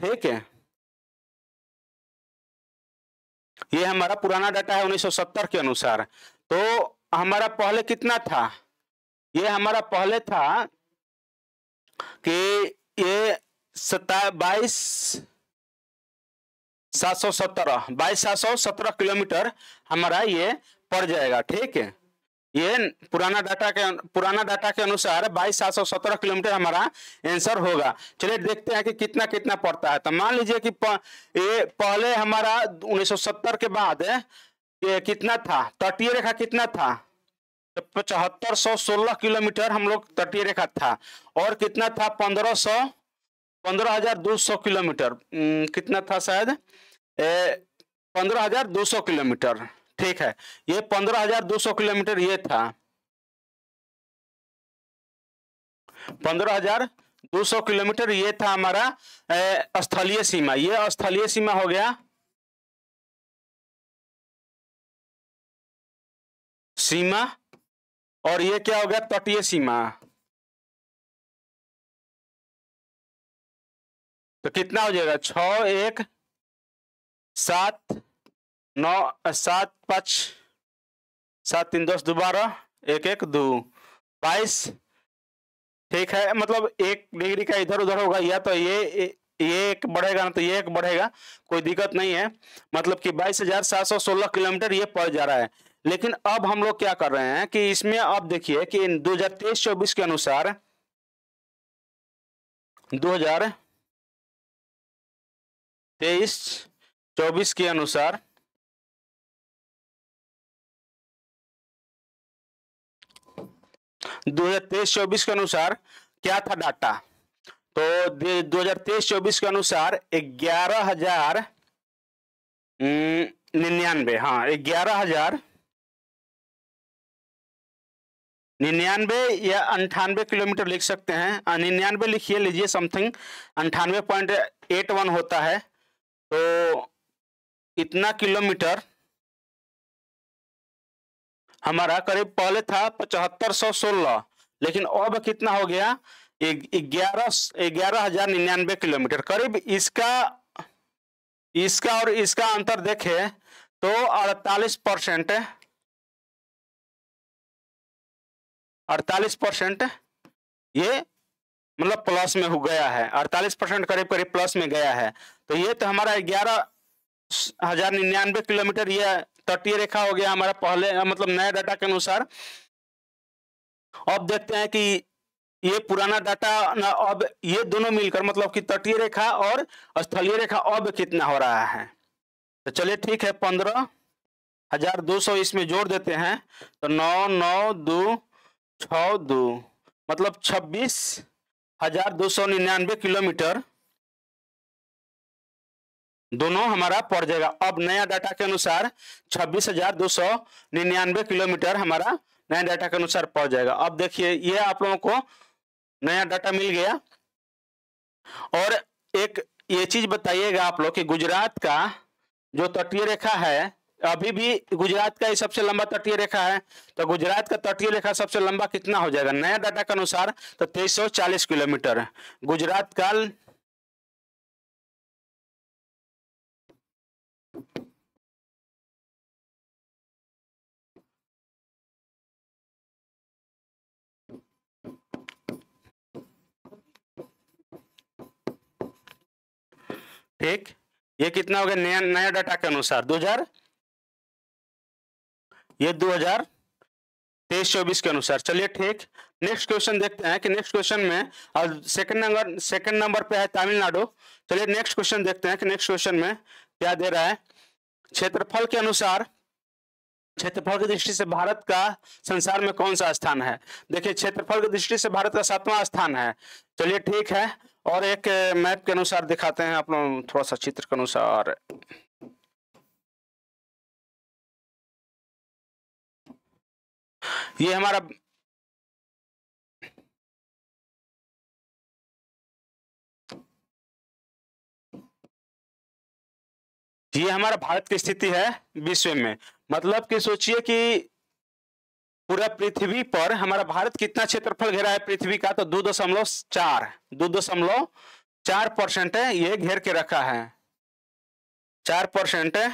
ठीक है, ये हमारा पुराना डाटा है 1970 के अनुसार। तो हमारा पहले कितना था, ये हमारा पहले था कि ये 22,717 किलोमीटर हमारा ये पड़ जाएगा, ठीक है। ये पुराना डाटा के अनुसार 22,717 किलोमीटर हमारा आंसर होगा। चलिए देखते हैं कि कितना कितना पड़ता है। तो मान लीजिए कि ये पहले हमारा 1970 के बाद ये कितना था, तटीय रेखा कितना था, तो 7516 किलोमीटर हम लोग तटीय रेखा था, और कितना था 15,200 किलोमीटर, कितना था शायद 15,200 किलोमीटर, ठीक है। ये 15,200 किलोमीटर ये था, 15,200 किलोमीटर ये था हमारा स्थलीय सीमा। ये स्थलीय सीमा हो गया, सीमा, और ये क्या हो गया, तटीय सीमा। तो कितना हो जाएगा, 6 1 7 9 7 5 7 3 10 12 1 1 2 22, ठीक है। मतलब 1 डिग्री का इधर उधर होगा, या तो ये एक बढ़ेगा ना तो ये एक बढ़ेगा, कोई दिक्कत नहीं है। मतलब कि 22,716 किलोमीटर ये पड़ जा रहा है। लेकिन अब हम लोग क्या कर रहे हैं कि इसमें अब देखिए कि 2023-24 के अनुसार, 2023-24 के अनुसार, 2023-24 के अनुसार क्या था डाटा, तो 2023-24 के अनुसार 11,099, हाँ 11,099 या 98 किलोमीटर लिख सकते हैं। 99 लिखिए, लीजिए समथिंग 98.81 होता है। तो इतना किलोमीटर हमारा करीब पहले था 7516, लेकिन अब कितना हो गया 11,099 किलोमीटर करीब। इसका और इसका अंतर देखे तो 48%, 48% ये मतलब प्लस में हो गया है, 48% करीब करीब प्लस में गया है। तो ये तो हमारा 11,099 किलोमीटर ये तटीय रेखा हो गया हमारा पहले, मतलब नया डाटा के अनुसार। अब देखते हैं कि ये पुराना डाटा ना, अब ये दोनों मिलकर मतलब कि तटीय रेखा और स्थलीय रेखा अब कितना हो रहा है। तो चलिए ठीक है, 15,200 इसमें जोड़ देते हैं, तो 9 9 2 6 2 मतलब 26,299 किलोमीटर दोनों हमारा पड़ जाएगा। अब नया डाटा के अनुसार 26,299 किलोमीटर हमारा नया डाटा के अनुसार पड़ जाएगा। अब देखिए ये आप लोगों को नया डाटा मिल गया। और एक ये चीज बताइएगा आप लोग कि गुजरात का जो तटीय रेखा है, अभी भी गुजरात का ही सबसे लंबा तटीय रेखा है, तो गुजरात का तटीय रेखा सबसे लंबा कितना हो जाएगा नया डाटा के अनुसार, तो 2340 किलोमीटर गुजरात का ठीक, ये कितना हो गया नया नया डाटा के अनुसार 2023-24 के अनुसार। चलिए ठीक, नेक्स्ट क्वेश्चन देखते हैं कि नेक्स्ट क्वेश्चन में, और सेकंड नंबर पे है तमिलनाडु। चलिए नेक्स्ट क्वेश्चन देखते हैं कि नेक्स्ट क्वेश्चन में क्या दे रहा है। क्षेत्रफल के अनुसार, क्षेत्रफल की दृष्टि से भारत का संसार में कौन सा स्थान है? देखिए क्षेत्रफल की दृष्टि से भारत का 7वां स्थान है। चलिए ठीक है, और एक मैप के अनुसार दिखाते हैं आप लोग, थोड़ा सा चित्र के अनुसार। ये हमारा भारत की स्थिति है विश्व में। मतलब कि सोचिए कि पूरा पृथ्वी पर हमारा भारत कितना क्षेत्रफल घेरा है पृथ्वी का, तो 2.4% है, ये घेर के रखा है 4% है।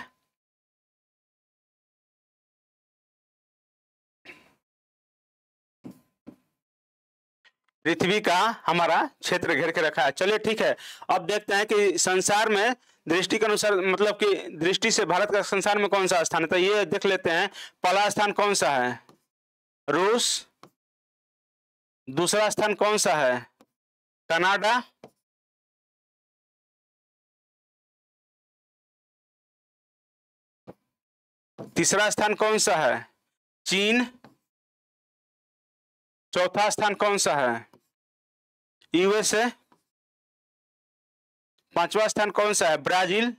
पृथ्वी का हमारा क्षेत्र घेर के रखा है। चलिए ठीक है, अब देखते हैं कि संसार में दृष्टि के अनुसार, मतलब कि दृष्टि से भारत का संसार में कौन सा स्थान है। तो ये देख लेते हैं, पहला स्थान कौन सा है? रूस। दूसरा स्थान कौन सा है? कनाडा। तीसरा स्थान कौन सा है? चीन। चौथा स्थान कौन सा है? यूएसए। पांचवा स्थान कौन सा है? ब्राजील।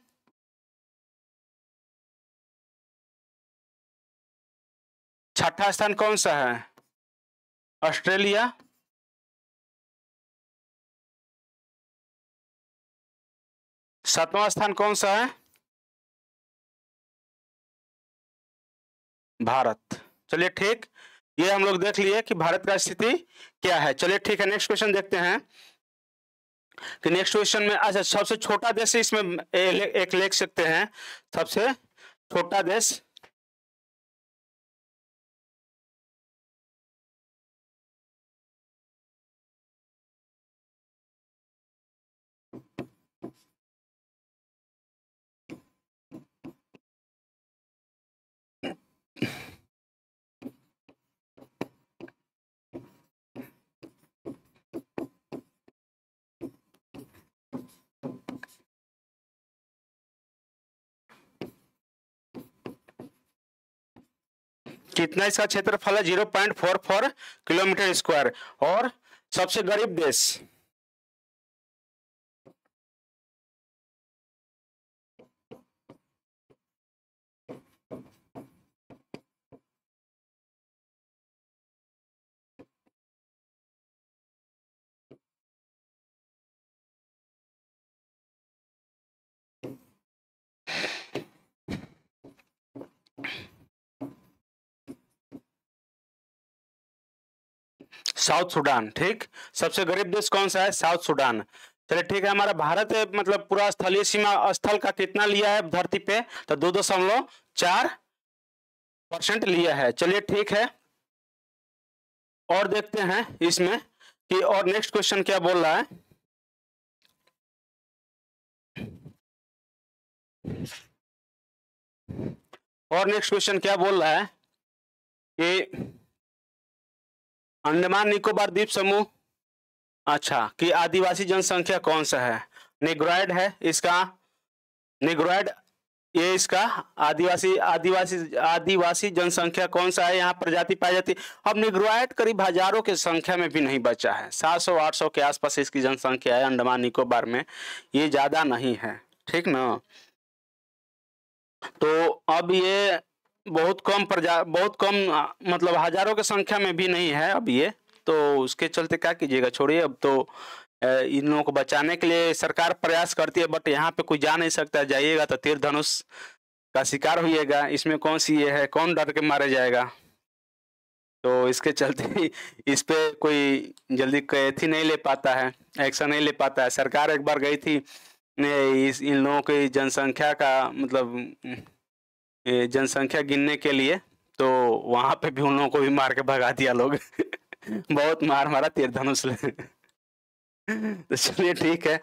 छठा स्थान कौन सा है? ऑस्ट्रेलिया। सातवां स्थान कौन सा है? भारत। चलिए ठीक, ये हम लोग देख लिए कि भारत का स्थिति क्या है। चलिए ठीक है, नेक्स्ट क्वेश्चन देखते हैं कि नेक्स्ट क्वेश्चन में, अच्छा सबसे छोटा देश इसमें एक लिख सकते हैं, सबसे छोटा देश। कितना इसका क्षेत्रफल है? 0.44 किलोमीटर स्क्वायर। और सबसे गरीब देश, साउथ सूडान। ठीक, सबसे गरीब देश कौन सा है? South Sudan. चलिए ठीक है, हमारा भारत मतलब पूरा स्थलीय सीमा स्थल का कितना लिया है धरती पे? तो 2.4% लिया है। चलिए ठीक है, और देखते हैं इसमें कि और नेक्स्ट क्वेश्चन क्या बोल रहा है। और नेक्स्ट क्वेश्चन क्या बोल रहा है कि अंडमान निकोबार द्वीप समूह, अच्छा, कि आदिवासी जनसंख्या कौन सा है? निग्रोइड है इसका, निग्रोइड ये इसका आदिवासी जनसंख्या कौन सा है, यहाँ प्रजाति पाई जाती। अब निग्रोइड करीब हजारों के संख्या में भी नहीं बचा है, 700-800 के आसपास इसकी जनसंख्या है अंडमान निकोबार में, ये ज्यादा नहीं है। ठीक ना, तो अब ये बहुत कम मतलब हजारों की संख्या में भी नहीं है अब ये, तो उसके चलते क्या कीजिएगा, छोड़िए। अब तो इन लोगों को बचाने के लिए सरकार प्रयास करती है, बट यहाँ पे कोई जा नहीं सकता, जाइएगा तो तीर धनुष का शिकार होइएगा। इसमें कौन सी ये है, कौन डर के मारे जाएगा, तो इसके चलते इस पे कोई जल्दी कैथी नहीं ले पाता है, एक्शन नहीं ले पाता है। सरकार एक बार गई थी इन लोगों की जनसंख्या का मतलब जनसंख्या गिनने के लिए, तो वहां पे भी उन लोगों को भी मार के भगा दिया लोग बहुत मार मारा तीर धनुष ले तो चलिए ठीक है,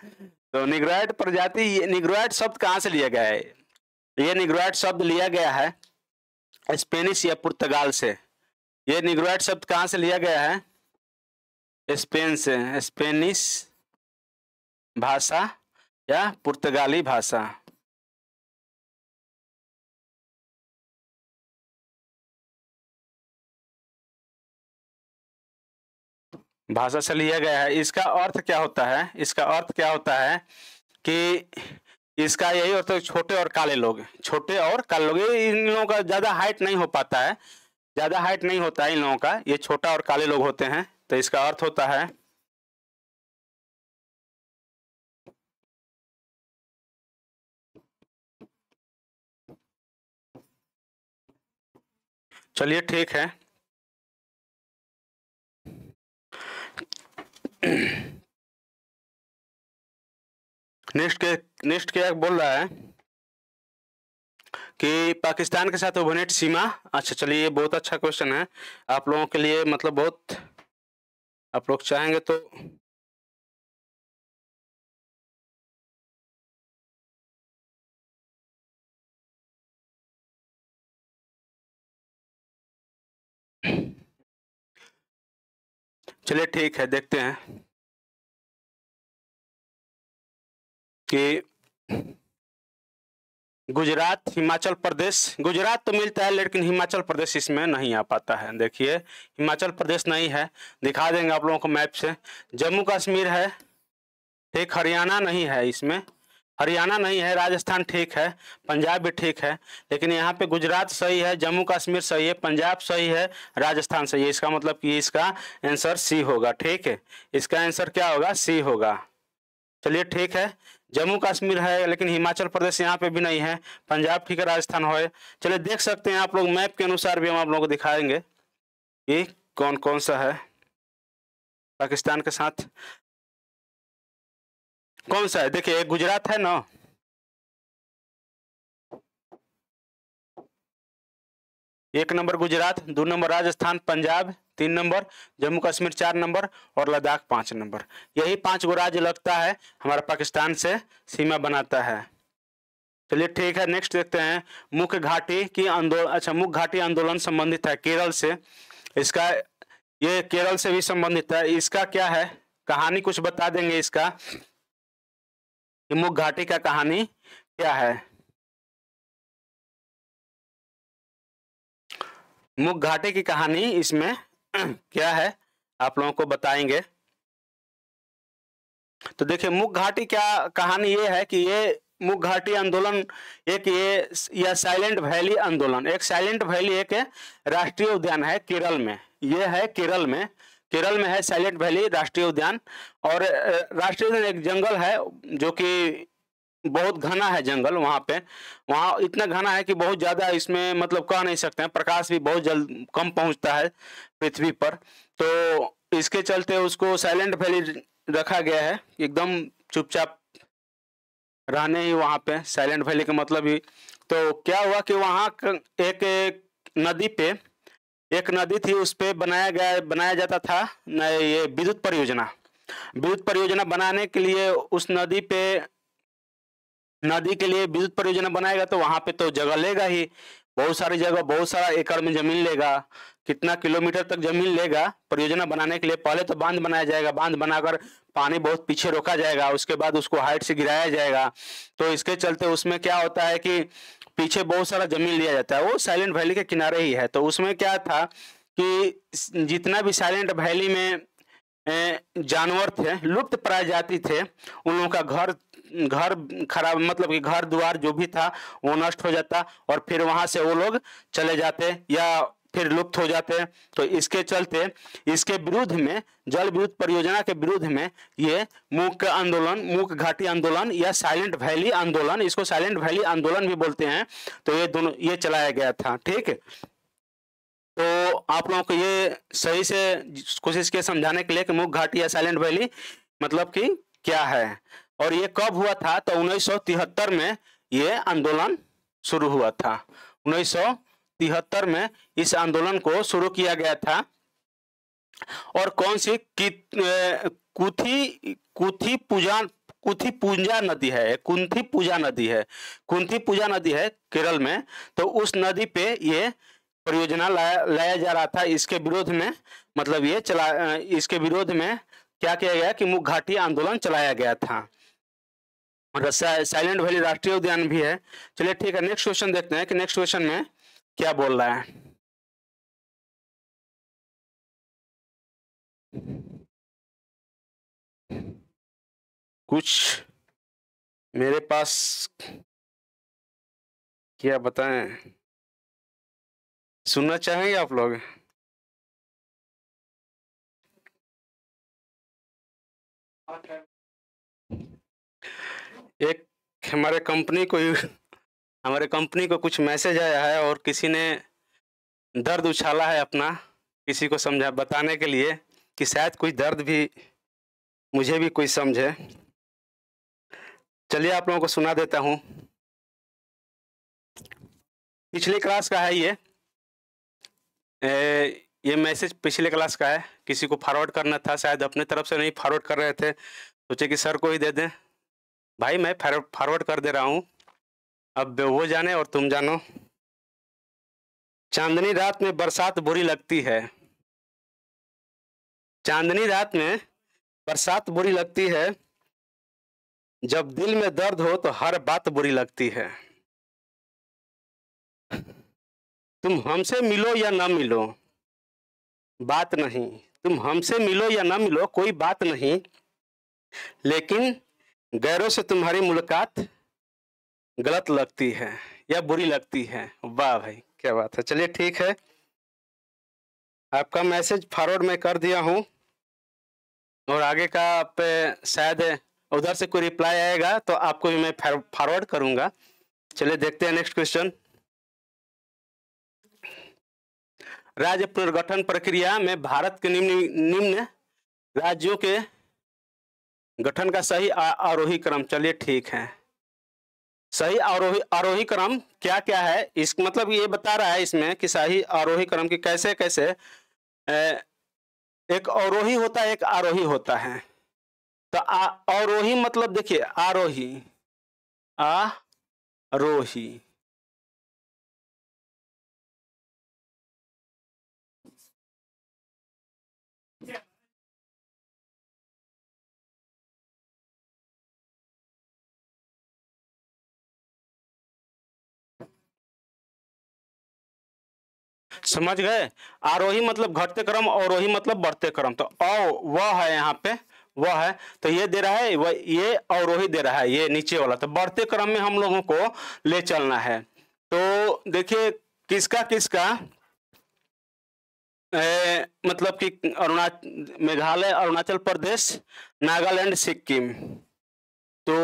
तो निग्रोइड प्रजाति, निग्रोइड शब्द कहाँ से लिया गया है? ये निग्रोइड शब्द लिया गया है स्पेनिश या पुर्तगाल से। ये निग्रोइड शब्द कहाँ से लिया गया है? स्पेन से, स्पेनिश भाषा या पुर्तगाली भाषा। भाषा से लिया गया है। इसका अर्थ क्या होता है? इसका अर्थ क्या होता है कि इसका यही होता है छोटे और काले लोग, छोटे और काले लोग। ये इन लोगों का ज्यादा हाइट नहीं हो पाता है, ज्यादा हाइट नहीं होता है इन लोगों का, ये छोटा और काले लोग होते हैं। तो इसका अर्थ होता है, चलिए ठीक है। नेक्स्ट क्या बोल रहा है कि पाकिस्तान के साथ ओवरनेट सीमा। अच्छा चलिए, ये बहुत अच्छा क्वेश्चन है आप लोगों के लिए, मतलब बहुत आप लोग चाहेंगे तो चलिए ठीक है, देखते हैं कि गुजरात, हिमाचल प्रदेश, गुजरात तो मिलता है लेकिन हिमाचल प्रदेश इसमें नहीं आ पाता है। देखिए हिमाचल प्रदेश नहीं है, दिखा देंगे आप लोगों को मैप से। जम्मू कश्मीर है, ठीक। हरियाणा नहीं है इसमें, हरियाणा नहीं है। राजस्थान ठीक है, पंजाब भी ठीक है, लेकिन यहाँ पे गुजरात सही है, जम्मू कश्मीर सही है, पंजाब सही है, राजस्थान सही है। इसका मतलब कि इसका आंसर सी होगा, ठीक है। इसका आंसर क्या होगा? सी होगा। चलिए ठीक है, जम्मू कश्मीर है लेकिन हिमाचल प्रदेश यहाँ पे भी नहीं है, पंजाब ठीक है, राजस्थान है। चलिए देख सकते हैं आप लोग, मैप के अनुसार भी हम आप लोगों को दिखाएंगे कि कौन कौन सा है पाकिस्तान के साथ, कौन सा है। देखिए गुजरात है ना, एक number Gujarat, 2 number Rajasthan, Punjab 3 number, Jammu Kashmir 4 number और लद्दाख 5 नंबर। यही 5 गो राज्य लगता है हमारा पाकिस्तान से सीमा बनाता है। चलिए ठीक है, नेक्स्ट देखते हैं। मुख्य घाटी की आंदोलन, अच्छा मुख्य घाटी आंदोलन संबंधित है केरल से। इसका, ये केरल से भी संबंधित है। इसका क्या है कहानी, कुछ बता देंगे इसका, मुख्य घाटी का कहानी क्या है? मुख्य घाटी की कहानी इसमें क्या है आप लोगों को बताएंगे। तो देखिए मुख्य घाटी क्या कहानी ये है कि ये मुख्य घाटी आंदोलन एक यह साइलेंट वैली आंदोलन, एक साइलेंट वैली एक राष्ट्रीय उद्यान है केरल में। ये है केरल में, केरल में है साइलेंट वैली राष्ट्रीय उद्यान। और राष्ट्रीय उद्यान एक जंगल है जो कि बहुत घना है जंगल वहाँ पे, वहाँ इतना घना है कि बहुत ज़्यादा इसमें मतलब कह नहीं सकते हैं, प्रकाश भी बहुत जल्द कम पहुँचता है पृथ्वी पर। तो इसके चलते उसको साइलेंट वैली रखा गया है, एकदम चुपचाप रहने ही वहाँ पे, साइलेंट वैली का मतलब ही। तो क्या हुआ कि वहाँ एक नदी पे, एक नदी थी, उस पे बनाया जाता था ये विद्युत परियोजना। विद्युत परियोजना बनाने के लिए उस नदी के लिए विद्युत परियोजना बनाएगा तो वहां पे तो जगह लेगा ही, बहुत सारी जगह, बहुत सारा एकड़ में जमीन लेगा, कितना किलोमीटर तक जमीन लेगा परियोजना बनाने के लिए। पहले तो बांध बनाया जाएगा, बांध बनाकर पानी बहुत पीछे रोका जाएगा, उसके बाद उसको हाइट से गिराया जाएगा। तो इसके चलते उसमें क्या होता है कि पीछे बहुत सारा जमीन लिया जाता है, वो साइलेंट वैली के किनारे ही है। तो उसमें क्या था कि जितना भी साइलेंट वैली में जानवर थे, लुप्त प्राय जाति थे, उन लोगों का घर खराब, मतलब कि घर द्वार जो भी था वो नष्ट हो जाता और फिर वहां से वो लोग चले जाते या फिर लुप्त हो जाते। तो इसके चलते इसके विरुद्ध में, जल विद्युत परियोजना के विरुद्ध में ये मूक आंदोलन, मूक घाटी आंदोलन या साइलेंट वैली आंदोलन, इसको साइलेंट वैली आंदोलन भी बोलते हैं, तो ये दोनों ये चलाया गया था। ठीक है, तो आप लोगों को ये सही से कोशिश किया समझाने के लिए कि मुख्य घाटी या साइलेंट वैली मतलब कि क्या है और ये कब हुआ था। तो 1973 में ये आंदोलन शुरू हुआ था। 1973 में इस आंदोलन को शुरू किया गया था। और कौन सी कुथी कुंथीपुजा नदी है, कुंथीपुजा नदी है, कुंथीपुजा नदी है केरल में। तो उस नदी पे ये परियोजना लाया जा रहा था। इसके विरोध में मतलब ये इसके विरोध में क्या किया गया कि मुख घाटी आंदोलन चलाया गया था। और साइलेंट वैली राष्ट्रीय उद्यान भी है। चलिए ठीक है, नेक्स्ट क्वेश्चन देखते हैं कि नेक्स्ट क्वेश्चन में क्या बोल रहा है। कुछ मेरे पास क्या बताएं, सुनना चाहेंगे आप लोग? एक हमारे कंपनी को कुछ मैसेज आया है और किसी ने दर्द उछाला है अपना, किसी को समझा बताने के लिए कि शायद कोई दर्द भी मुझे भी कोई समझे। चलिए आप लोगों को सुना देता हूँ। पिछले क्लास का है ये मैसेज पिछले क्लास का है। किसी को फॉरवर्ड करना था, शायद अपने तरफ से नहीं फॉरवर्ड कर रहे थे, सोचे कि सर को ही दे दें। भाई मैं फॉरवर्ड कर दे रहा हूँ, अब वो जाने और तुम जानो। चांदनी रात में बरसात बुरी लगती है, चांदनी रात में बरसात बुरी लगती है, जब दिल में दर्द हो तो हर बात बुरी लगती है। तुम हमसे मिलो या ना मिलो बात नहीं, तुम हमसे मिलो या ना मिलो कोई बात नहीं, लेकिन गैरों से तुम्हारी मुलाकात गलत लगती है या बुरी लगती है। वाह भाई क्या बात है। चलिए ठीक है, आपका मैसेज फॉरवर्ड मैं कर दिया हूँ और आगे का पे शायद उधर से कोई रिप्लाई आएगा तो आपको भी मैं फॉरवर्ड करूंगा। चलिए देखते हैं नेक्स्ट क्वेश्चन। राज्य पुनर्गठन प्रक्रिया में भारत के निम्न राज्यों के गठन का सही आरोही क्रम। चलिए ठीक है, सही आरोही क्रम क्या क्या है, इस मतलब ये बता रहा है इसमें कि सही आरोही क्रम की कैसे कैसे एक अवरोही होता है एक आरोही होता है। तो अवरोही मतलब देखिए आरोही आरोही समझ गए। आरोही मतलब घटते क्रम, अवरोही मतलब बढ़ते क्रम। तो वह है यहाँ पे वह है, तो ये दे रहा है वह, ये अवरोही दे रहा है ये नीचे वाला। तो बढ़ते क्रम में हम लोगों को ले चलना है। तो देखिए किसका किसका मतलब कि मेघालय, अरुणाचल प्रदेश, नागालैंड, सिक्किम। तो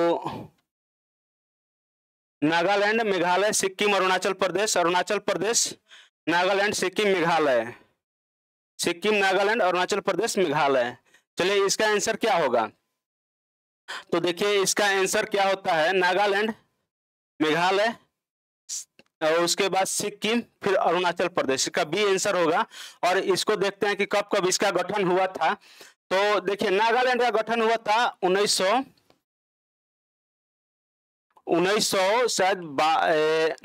नागालैंड, मेघालय, सिक्किम, अरुणाचल प्रदेश, नागालैंड, सिक्किम, मेघालय, सिक्किम, नागालैंड, अरुणाचल प्रदेश, मेघालय। चलिए इसका आंसर क्या होगा? तो देखिए इसका आंसर क्या होता है, नागालैंड, मेघालय और उसके बाद सिक्किम, फिर अरुणाचल प्रदेश। इसका बी आंसर होगा। और इसको देखते हैं कि कब कब इसका गठन हुआ था। तो देखिए नागालैंड का गठन हुआ था 1900 शायद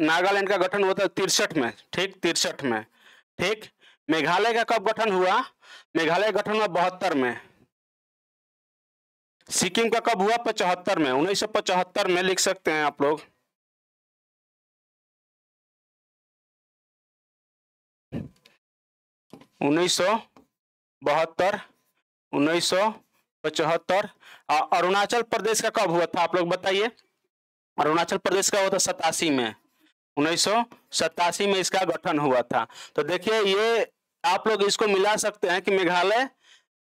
नागालैंड का गठन हुआ था 63 में, ठीक 63 में, ठीक। मेघालय का कब गठन हुआ? मेघालय का गठन हुआ 72 में। सिक्किम का कब हुआ? 75 में, 1975 में लिख सकते हैं आप लोग। उन्नीस सौ 1975। अरुणाचल प्रदेश का कब हुआ था आप लोग बताइए? अरुणाचल प्रदेश का हुआ था 87 में, 1987 में इसका गठन हुआ था। तो देखिए ये आप लोग इसको मिला सकते हैं कि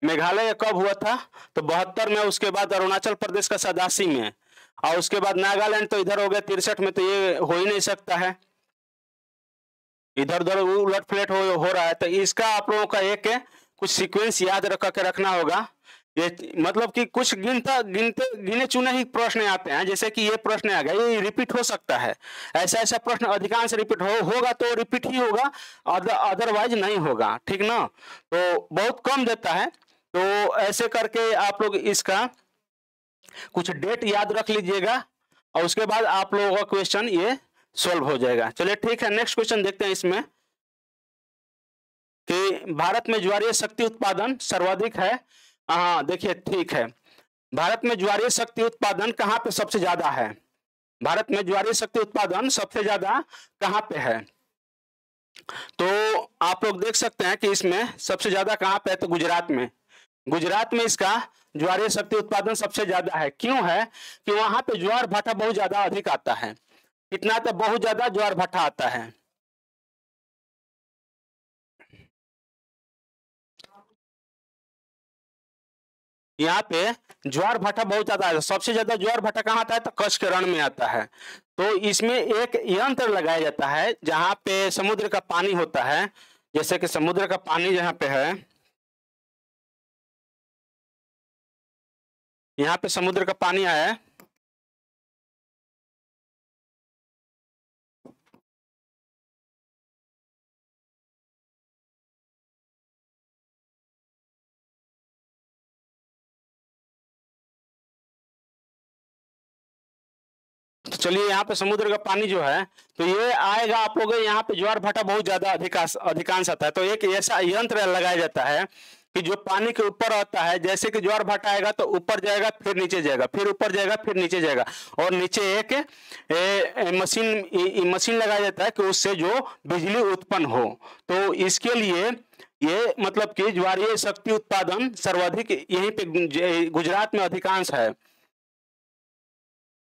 मेघालय कब हुआ था? तो 72 में, उसके बाद अरुणाचल प्रदेश का 87 में, और उसके बाद नागालैंड तो इधर हो गया 63 में। तो ये हो ही नहीं सकता है, इधर उधर उलट पलट हो रहा है। तो इसका आप लोगों का एक कुछ सीक्वेंस याद के रखना होगा। ये मतलब कि कुछ गिने चुने ही प्रश्न आते हैं, जैसे कि ये प्रश्न आ गया, ये रिपीट हो सकता है। ऐसा प्रश्न अधिकांश रिपीट होगा तो रिपीट ही होगा, अदरवाइज नहीं होगा, ठीक ना। तो बहुत कम देता है। तो ऐसे करके आप लोग इसका कुछ डेट याद रख लीजिएगा और उसके बाद आप लोगों का क्वेश्चन ये सॉल्व हो जाएगा। चलिए ठीक है, नेक्स्ट क्वेश्चन देखते हैं इसमें कि भारत में ज्वारीय शक्ति उत्पादन सर्वाधिक है। हाँ देखिए ठीक है, भारत में ज्वारीय शक्ति उत्पादन कहाँ पे सबसे ज्यादा है? भारत में ज्वारीय शक्ति उत्पादन सबसे ज्यादा कहाँ पे है? तो आप लोग देख सकते हैं कि इसमें सबसे ज्यादा कहाँ पे है, तो गुजरात में। गुजरात में इसका ज्वारीय शक्ति उत्पादन सबसे ज्यादा है। क्यों है? कि वहां पे ज्वार भाटा बहुत ज्यादा अधिक आता है। कितना? तो बहुत ज्यादा ज्वार भाटा आता है। यहाँ पे ज्वार भाटा बहुत ज्यादा है। सबसे ज्यादा ज्वार भाटा कहाँ आता है? तो कच्छ के रण में आता है। तो इसमें एक यंत्र लगाया जाता है जहाँ पे समुद्र का पानी होता है, जैसे कि समुद्र का पानी जहाँ पे है, यहाँ पे समुद्र का पानी आया है, तो चलिए यहाँ पे समुद्र का पानी जो है तो ये आएगा आप लोग, यहाँ पे ज्वार भाटा बहुत ज्यादा अधिकांश आता है। तो एक ऐसा यंत्र लगाया जाता है कि जो पानी के ऊपर आता है, जैसे कि ज्वार भाटा आएगा तो ऊपर जाएगा फिर नीचे जाएगा, फिर ऊपर जाएगा फिर नीचे जाएगा, और नीचे एक मशीन लगाया जाता है कि उससे जो बिजली उत्पन्न हो। तो इसके लिए ये मतलब कि ज्वारीय शक्ति उत्पादन सर्वाधिक यहीं पे गुजरात में अधिकांश है।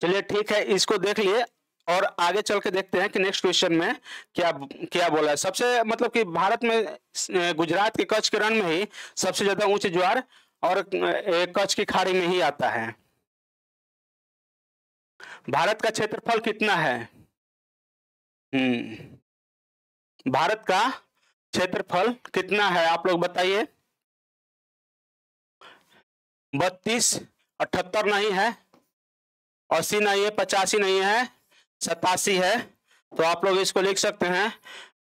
चलिए ठीक है, इसको देख लिए और आगे चल के देखते हैं कि नेक्स्ट क्वेश्चन में क्या क्या बोला है। सबसे मतलब कि भारत में गुजरात के कच्छ के रण में ही सबसे ज्यादा ऊंचे ज्वार और कच्छ की खाड़ी में ही आता है। भारत का क्षेत्रफल कितना है? भारत का क्षेत्रफल कितना है आप लोग बताइए। 32, 78 नहीं है, 80 नहीं है, 85 नहीं है, 87 है। तो आप लोग इसको लिख सकते हैं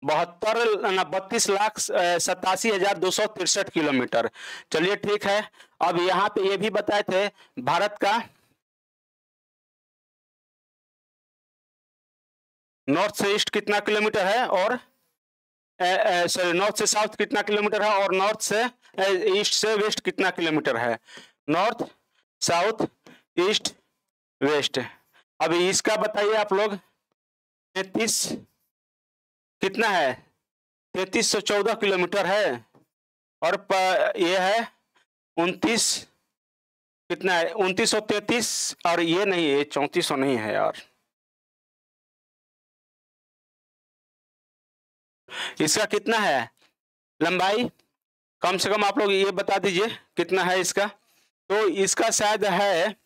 32,87,263 किलोमीटर। चलिए ठीक है, अब यहाँ पे ये भी बताए थे भारत का नॉर्थ से ईस्ट कितना किलोमीटर है, और सॉरी नॉर्थ से साउथ कितना किलोमीटर है, और नॉर्थ से ईस्ट से वेस्ट कितना किलोमीटर है। North, south, east, west. अभी इसका बताइए आप लोग। 33 कितना है? 3314 किलोमीटर है, और ये है 29 कितना है? 2933, और ये नहीं है 3400 नहीं है यार। इसका कितना है लंबाई? कम से कम आप लोग ये बता दीजिए कितना है इसका। तो इसका शायद है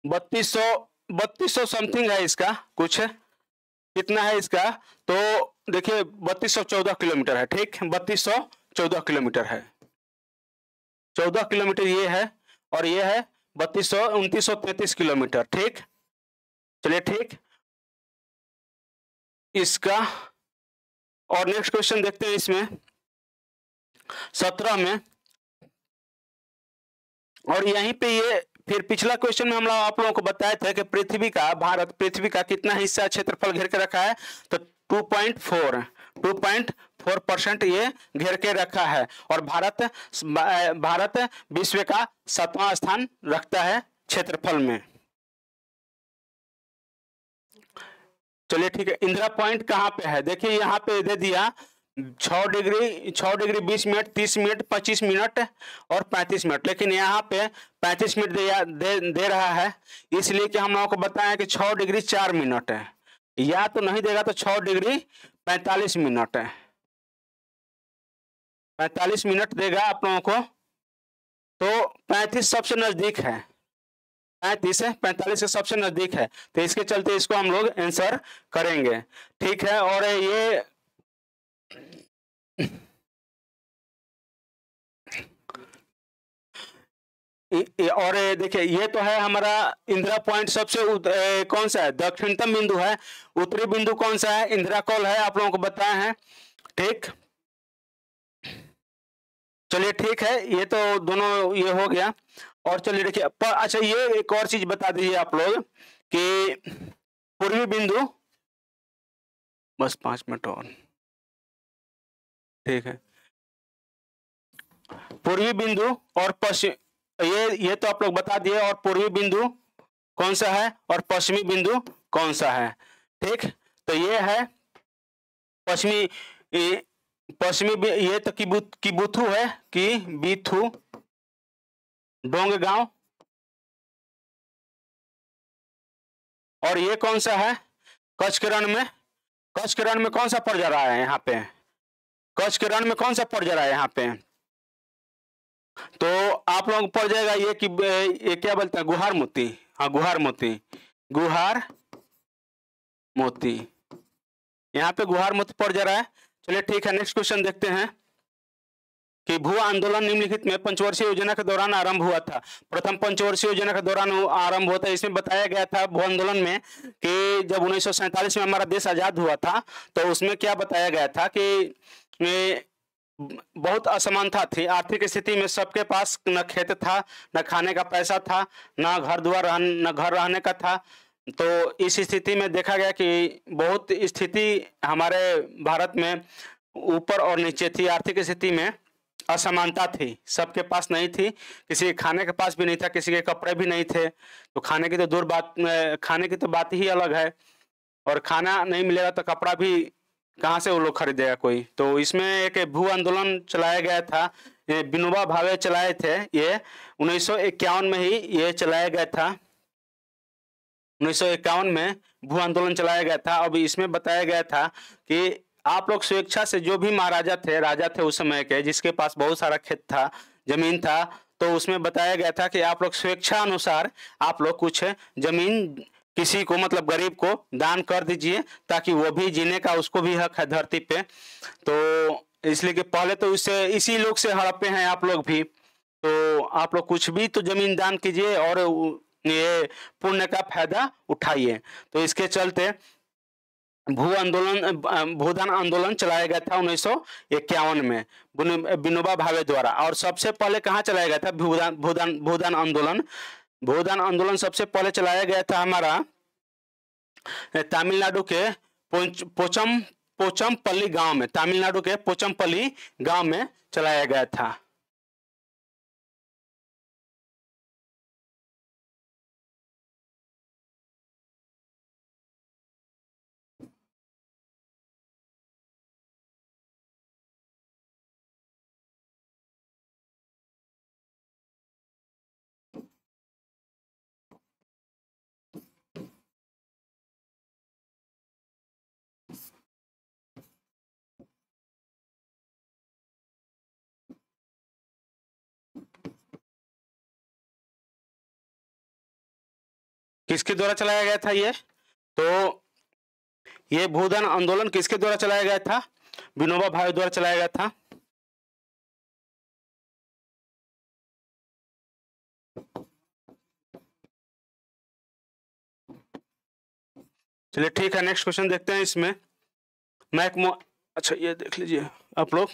3200 समथिंग है इसका कुछ। कितना है इसका? तो देखिए 3214 किलोमीटर है। ठीक, 3214 किलोमीटर है। 14 किलोमीटर ये है, और ये है 2933 किलोमीटर। ठीक, चलिए ठीक इसका। और नेक्स्ट क्वेश्चन देखते हैं इसमें 17 में। और यहीं पे ये फिर पिछला क्वेश्चन में हम आप लोगों को बताया था कि भारत पृथ्वी का कितना हिस्सा क्षेत्रफल घेर के रखा है, तो 2.4% ये घेर के रखा है। और भारत विश्व का 7वां स्थान रखता है क्षेत्रफल में। चलिए ठीक है, इंदिरा पॉइंट कहाँ पे है? देखिए यहाँ पे दे दिया 6 डिग्री 20 मिनट, 30 मिनट, 25 मिनट और 35 मिनट, लेकिन यहाँ पे 35 मिनट दे रहा है, इसलिए कि हम लोगों को बताया कि 6 डिग्री 4 मिनट है। या तो नहीं देगा तो 6 डिग्री 45 मिनट है, 45 मिनट देगा आप लोगों को। तो 35 सबसे नजदीक है, 35 है, 45 से सबसे नजदीक है, तो इसके चलते इसको हम लोग आंसर करेंगे। ठीक है, और ये और देखिए ये तो है हमारा इंदिरा पॉइंट। सबसे कौन सा है? दक्षिणतम बिंदु है। उत्तरी बिंदु कौन सा है? इंदिरा कॉल है, आप लोगों को बताया है। ठीक, चलिए ठीक है, ये तो दोनों ये हो गया। और चलिए देखिए अच्छा ये एक और चीज बता दीजिए आप लोग कि पूर्वी बिंदु, बस 5 मिनट और, ठीक है। पूर्वी बिंदु और पश्चिम, ये तो आप लोग बता दिए। और पूर्वी बिंदु कौन सा है और पश्चिमी बिंदु कौन सा है, ठीक। तो ये है पश्चिमी, पश्चिमी ये तो किबुथु है, किबुथु डोंगगांव। और ये कौन सा है, कच्छ के रण में, कच्छ के रण में कौन सा पड़ जा रहा है यहाँ पे, कच्छ के रण में कौन सा पड़ जा रहा है यहाँ पे, तो आप लोग पड़ जाएगा ये कि ये क्या बोलते हैं, गुहार मोती। हाँ गुहार मोती, गुहार मोती, यहाँ पे गुहार मोती पड़ जा रहा है। चलिए ठीक है, नेक्स्ट क्वेश्चन देखते हैं कि भू आंदोलन निम्नलिखित में पंचवर्षीय योजना के दौरान आरंभ हुआ था। प्रथम पंचवर्षीय योजना के दौरान आरंभ हुआ था। इसमें बताया गया था भू आंदोलन में कि जब 1947 में हमारा देश आजाद हुआ था तो उसमें क्या बताया गया था कि बहुत असमानता थी आर्थिक स्थिति में, सबके पास न खेत था, न खाने का पैसा था, न घर द्वार न घर रहने का था। तो इस स्थिति में देखा गया कि बहुत स्थिति हमारे भारत में ऊपर और नीचे थी, आर्थिक स्थिति में असमानता थी, सबके पास नहीं थी, किसी के खाने के पास भी नहीं था, किसी के कपड़े भी नहीं थे। तो खाने की तो दूर बात, खाने की तो बात ही अलग है, और खाना नहीं मिलेगा तो कपड़ा भी कहाँ से वो लोग खरीदेगा कोई। तो इसमें एक भू आंदोलन चलाया गया था, विनोबा भावे चलाए थे, ये 1951 में ही ये चलाया गया था, 1951 में भू आंदोलन चलाया गया था। अब इसमें बताया गया था कि आप लोग स्वेच्छा से, जो भी महाराजा थे, राजा थे उस समय के, जिसके पास बहुत सारा खेत था, जमीन था, तो उसमें बताया गया था कि आप लोग स्वेच्छा अनुसार आप लोग कुछ जमीन किसी को, मतलब गरीब को दान कर दीजिए, ताकि वो भी जीने का उसको भी हक है धरती पे। तो इसलिए कि पहले तो इससे इसी लोग से हड़पे हैं आप लोग भी, तो आप लोग कुछ भी तो जमीन दान कीजिए और ये पुण्य का फायदा उठाइए। तो इसके चलते भूदान आंदोलन चलाया गया था 1951 में विनोबा भावे द्वारा। और सबसे पहले कहाँ चलाया गया था भूदान आंदोलन? भूदान आंदोलन सबसे पहले चलाया गया था हमारा तमिलनाडु के पोचमपल्ली गांव में, तमिलनाडु के पोचमपल्ली गांव में चलाया गया था। किसके द्वारा चलाया गया था ये? तो ये भूदान आंदोलन किसके द्वारा चलाया गया था? विनोबा भावे द्वारा चलाया गया था। चलिए ठीक है, नेक्स्ट क्वेश्चन देखते हैं। इसमें अच्छा ये देख लीजिए आप लोग,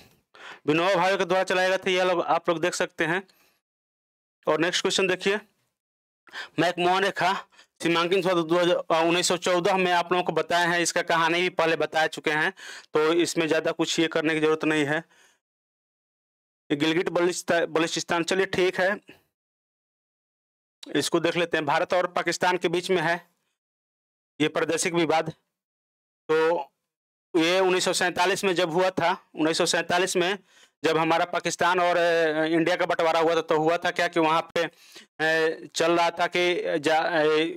विनोबा भावे के द्वारा चलाया गया था, ये आप लोग देख सकते हैं। और नेक्स्ट क्वेश्चन देखिए, मैकमोहन रेखा सीमांकन 1914 में आप लोगों को बताया है, इसका कहानी भी पहले बता चुके हैं, तो इसमें ज्यादा कुछ ये करने की जरूरत नहीं है। गिलगिट बल्चिस्तान, चलिए ठीक है, इसको देख लेते हैं। भारत और पाकिस्तान के बीच में है ये प्रादेशिक विवाद। तो ये 1947 में जब हुआ था, 1947 में जब हमारा पाकिस्तान और इंडिया का बंटवारा हुआ था, तो हुआ था क्या कि वहाँ पे चल रहा था कि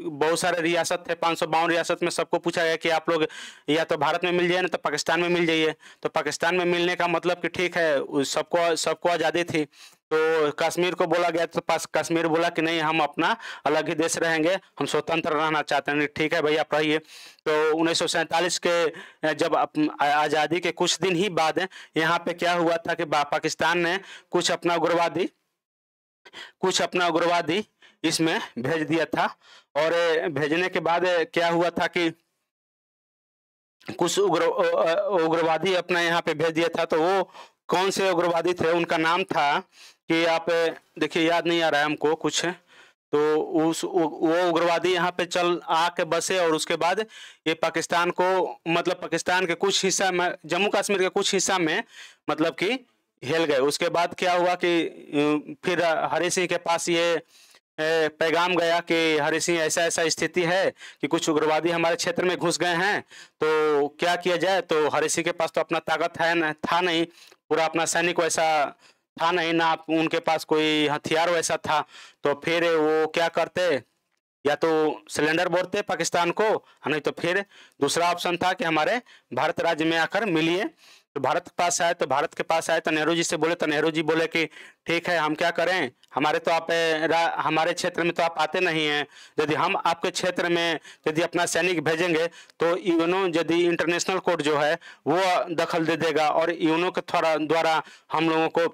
बहुत सारे रियासत थे, 552 रियासत में सबको पूछा गया कि आप लोग या तो भारत में मिल जाइए ना तो पाकिस्तान में मिल जाइए। तो पाकिस्तान में मिलने का मतलब कि ठीक है, सबको आज़ादी थी। तो कश्मीर को बोला गया, तो कश्मीर बोला कि नहीं, हम अपना अलग ही देश रहेंगे, हम स्वतंत्र रहना चाहते हैं। ठीक है भैया, आप रहिए। तो 1947 के जब आज़ादी के कुछ दिन ही बाद यहाँ पे क्या हुआ था कि पाकिस्तान ने कुछ अपना उग्रवादी इसमें भेज दिया था। और भेजने के बाद क्या हुआ था कि कुछ उग्रवादी अपना यहाँ पे भेज दिया था, तो वो कौन से उग्रवादी थे, उनका नाम था कि आप देखिए, याद नहीं आ रहा है हमको कुछ, तो वो उग्रवादी यहाँ पे चल आके बसे और उसके बाद ये पाकिस्तान को, मतलब पाकिस्तान के कुछ हिस्सा में, जम्मू कश्मीर के कुछ हिस्सा में मतलब कि हिल गए। उसके बाद क्या हुआ कि फिर हरि सिंह के पास ये पैगाम गया कि हरि सिंह, ऐसा ऐसा स्थिति है कि कुछ उग्रवादी हमारे क्षेत्र में घुस गए हैं, तो क्या किया जाए। तो हरि सिंह के पास तो अपना ताकत है न, था नहीं, पूरा अपना सैनिक वैसा था नहीं ना, उनके पास कोई हथियार वैसा था। तो फिर वो क्या करते, या तो सिलेंडर बोलते पाकिस्तान को, नहीं तो फिर दूसरा ऑप्शन था कि हमारे भारत राज्य में आकर मिलिए। तो भारत के पास आए, तो भारत के पास आए तो नेहरू जी से बोले, तो नेहरू जी बोले कि ठीक है, हम क्या करें, हमारे तो आप हमारे क्षेत्र में तो आप आते नहीं हैं, यदि हम आपके क्षेत्र में यदि अपना सैनिक भेजेंगे तो यूनो यदि इंटरनेशनल कोर्ट जो है वो दखल दे देगा, और यूनो के थोड़ा द्वारा हम लोगों को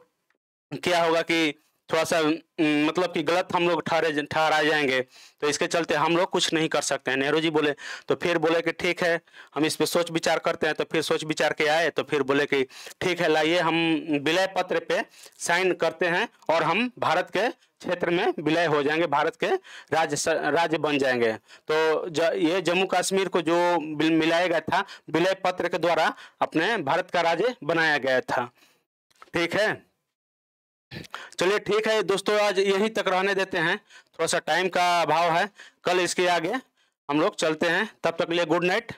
क्या होगा कि थोड़ा सा मतलब कि गलत हम लोग ठहराए जाएंगे, तो इसके चलते हम लोग कुछ नहीं कर सकते हैं। नेहरू जी बोले, तो फिर बोले कि ठीक है, हम इस पे सोच विचार करते हैं। तो फिर सोच विचार के आए, तो फिर बोले कि ठीक है, लाइए हम विलय पत्र पे साइन करते हैं और हम भारत के क्षेत्र में विलय हो जाएंगे, भारत के राज्य बन जाएंगे। तो ये जम्मू कश्मीर को जो मिलाया गया था विलय पत्र के द्वारा, अपने भारत का राज्य बनाया गया था। ठीक है, चलिए ठीक है दोस्तों, आज यहीं तक रहने देते हैं, थोड़ा सा टाइम का अभाव है, कल इसके आगे हम लोग चलते हैं। तब तक के लिए गुड नाइट।